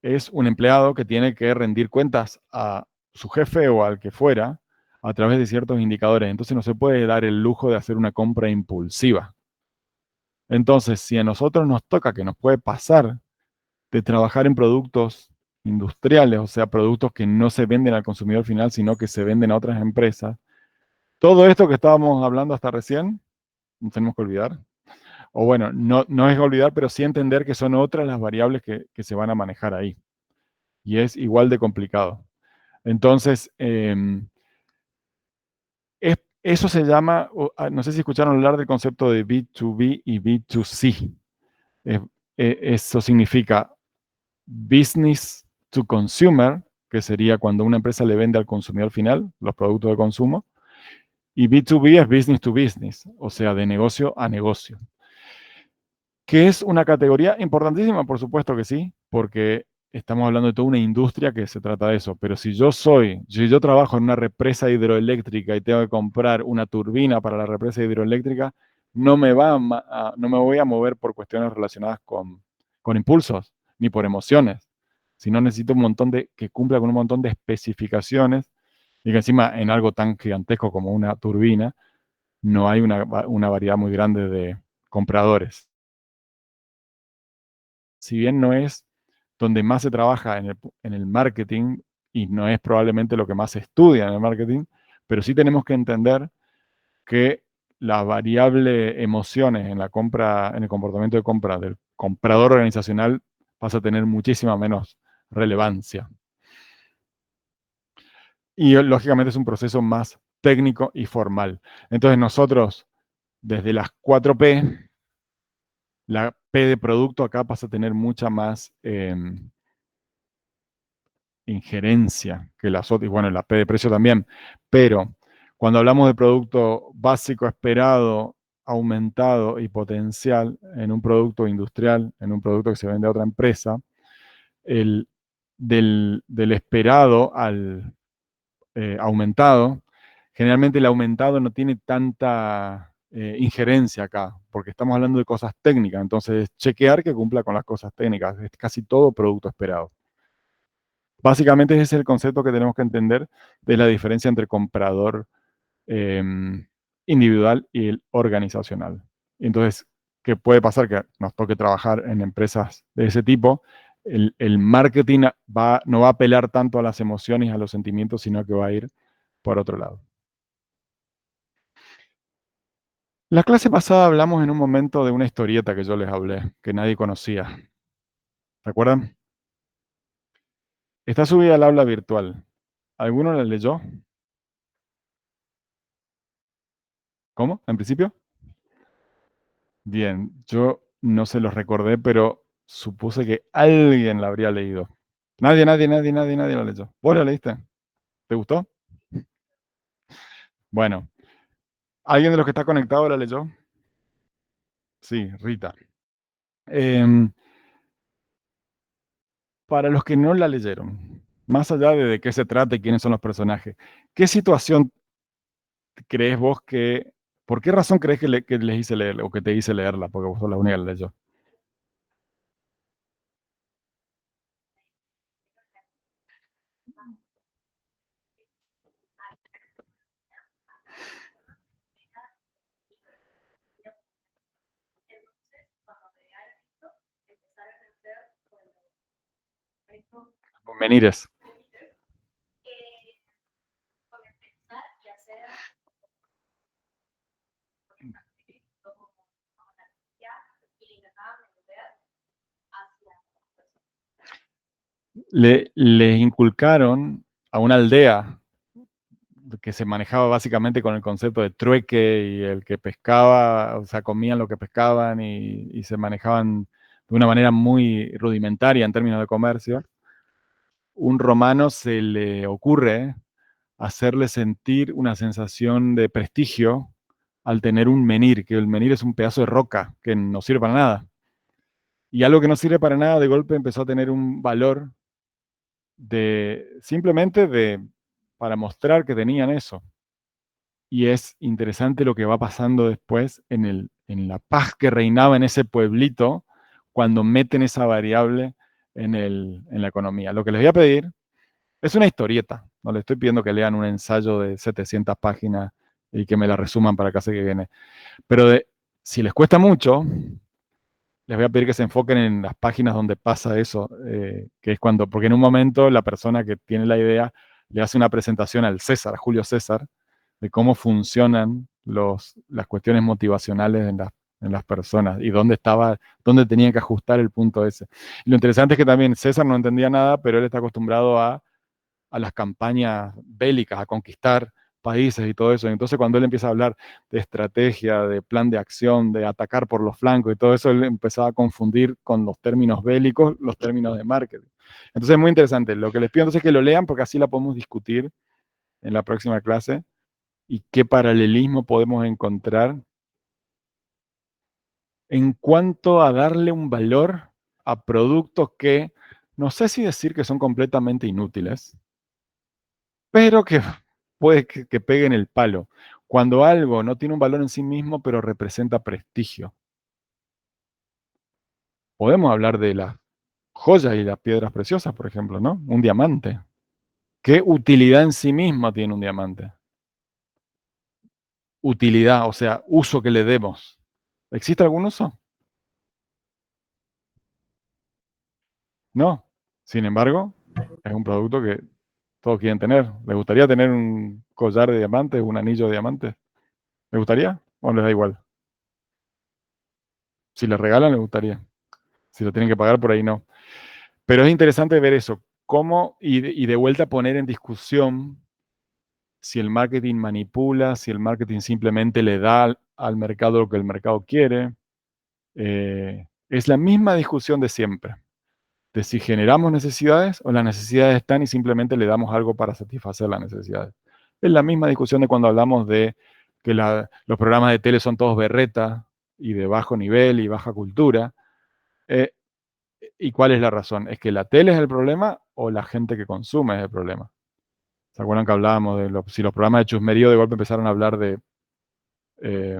es un empleado que tiene que rendir cuentas a su jefe o al que fuera a través de ciertos indicadores. Entonces no se puede dar el lujo de hacer una compra impulsiva. Entonces, si a nosotros nos toca, que nos puede pasar, de trabajar en productos industriales, o sea, productos que no se venden al consumidor final, sino que se venden a otras empresas, todo esto que estábamos hablando hasta recién, no tenemos que olvidar. O bueno, no es olvidar, pero sí entender que son otras las variables que se van a manejar ahí. Y es igual de complicado. Entonces, eso se llama, no sé si escucharon hablar del concepto de B2B y B2C. Eso significa business to consumer, que sería cuando una empresa le vende al consumidor final los productos de consumo, y B2B es business to business, o sea, de negocio a negocio. Que es una categoría importantísima, por supuesto que sí, porque estamos hablando de toda una industria que se trata de eso. Pero si yo trabajo en una represa hidroeléctrica y tengo que comprar una turbina para la represa hidroeléctrica, no me voy a mover por cuestiones relacionadas con impulsos, ni por emociones, sino necesito que cumpla con un montón de especificaciones y que encima en algo tan gigantesco como una turbina no hay una variedad muy grande de compradores. Si bien no es donde más se trabaja en el marketing y no es probablemente lo que más se estudia en el marketing, pero sí tenemos que entender que la variable emociones en la compra, en el comportamiento de compra del comprador organizacional pasa a tener muchísima menos relevancia. Y lógicamente es un proceso más técnico y formal. Entonces nosotros, desde las 4P, la P de producto acá pasa a tener mucha más injerencia que las otras, y bueno, la P de precio también, pero cuando hablamos de producto básico esperado, aumentado y potencial en un producto industrial, en un producto que se vende a otra empresa, del esperado al aumentado, generalmente el aumentado no tiene tanta injerencia acá, porque estamos hablando de cosas técnicas, entonces chequear que cumpla con las cosas técnicas, es casi todo producto esperado. Básicamente ese es el concepto que tenemos que entender de la diferencia entre comprador individual y el organizacional. Entonces, ¿qué puede pasar? Que nos toque trabajar en empresas de ese tipo. El marketing no va a apelar tanto a las emociones y a los sentimientos, sino que va a ir por otro lado. La clase pasada hablamos en un momento de una historieta que yo les hablé, que nadie conocía. ¿Recuerdan? Está subida al aula virtual. ¿Alguno la leyó? ¿Cómo? ¿En principio? Bien, yo no se los recordé, pero supuse que alguien la habría leído. Nadie la leyó. ¿Vos la leíste? ¿Te gustó? Bueno, ¿alguien de los que está conectado la leyó? Sí, Rita. Em, para los que no la leyeron, más allá de qué se trata y quiénes son los personajes, ¿qué situación crees vos que, por qué razón crees que les hice leerla o que te hice leerla? Porque vos sos la única que la leyó. Menires. Les inculcaron a una aldea que se manejaba básicamente con el concepto de trueque y el que pescaba, o sea, comían lo que pescaban y se manejaban de una manera muy rudimentaria en términos de comercio. Un romano se le ocurre hacerle sentir una sensación de prestigio al tener un menir, que el menir es un pedazo de roca que no sirve para nada. Y algo que no sirve para nada de golpe empezó a tener un valor de simplemente para mostrar que tenían eso. Y es interesante lo que va pasando después en la paz que reinaba en ese pueblito cuando meten esa variable en la economía. Lo que les voy a pedir es una historieta. No les estoy pidiendo que lean un ensayo de 700 páginas y que me la resuman para casa que viene. Pero si les cuesta mucho, les voy a pedir que se enfoquen en las páginas donde pasa eso, que es cuando, porque en un momento la persona que tiene la idea le hace una presentación al César, a Julio César, de cómo funcionan las cuestiones motivacionales en las personas y dónde tenían que ajustar el punto ese. Y lo interesante es que también César no entendía nada, pero él está acostumbrado a las campañas bélicas, a conquistar países y todo eso. Entonces, cuando él empieza a hablar de estrategia, de plan de acción, de atacar por los flancos y todo eso, él empezaba a confundir con los términos bélicos los términos de marketing. Entonces, es muy interesante. Lo que les pido entonces es que lo lean porque así la podemos discutir en la próxima clase y qué paralelismo podemos encontrar en cuanto a darle un valor a productos que no sé si decir que son completamente inútiles, pero que puede que peguen el palo. Cuando algo no tiene un valor en sí mismo, pero representa prestigio. Podemos hablar de las joyas y las piedras preciosas, por ejemplo, ¿no? Un diamante. ¿Qué utilidad en sí misma tiene un diamante? Utilidad, o sea, uso que le demos. ¿Existe algún uso? No. Sin embargo, es un producto que todos quieren tener. ¿Les gustaría tener un collar de diamantes, un anillo de diamantes? ¿Les gustaría o les da igual? Si les regalan, les gustaría. Si lo tienen que pagar, por ahí no. Pero es interesante ver eso, cómo y de vuelta poner en discusión si el marketing manipula, si el marketing simplemente le da al mercado lo que el mercado quiere. Es la misma discusión de siempre, de si generamos necesidades o las necesidades están y simplemente le damos algo para satisfacer las necesidades. Es la misma discusión de cuando hablamos de que los programas de tele son todos berreta y de bajo nivel y baja cultura. Eh, ¿Y cuál es la razón? ¿Es que la tele es el problema o la gente que consume es el problema? ¿Se acuerdan que hablábamos de si los programas de chusmerío de golpe empezaron a hablar de eh,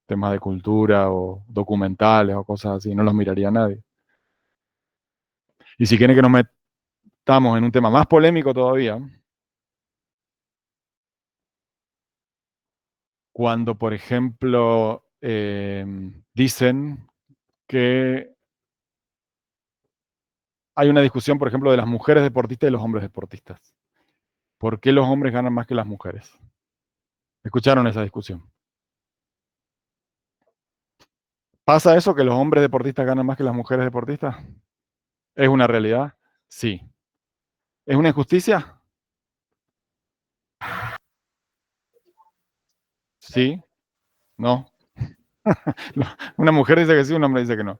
temas de cultura o documentales o cosas así? No los miraría nadie. Y si quieren que nos metamos en un tema más polémico todavía, cuando, por ejemplo, dicen que hay una discusión, por ejemplo, de las mujeres deportistas y los hombres deportistas. ¿Por qué los hombres ganan más que las mujeres? ¿Escucharon esa discusión? ¿Pasa eso que los hombres deportistas ganan más que las mujeres deportistas? ¿Es una realidad? Sí. ¿Es una injusticia? Sí. No. Una mujer dice que sí, un hombre dice que no.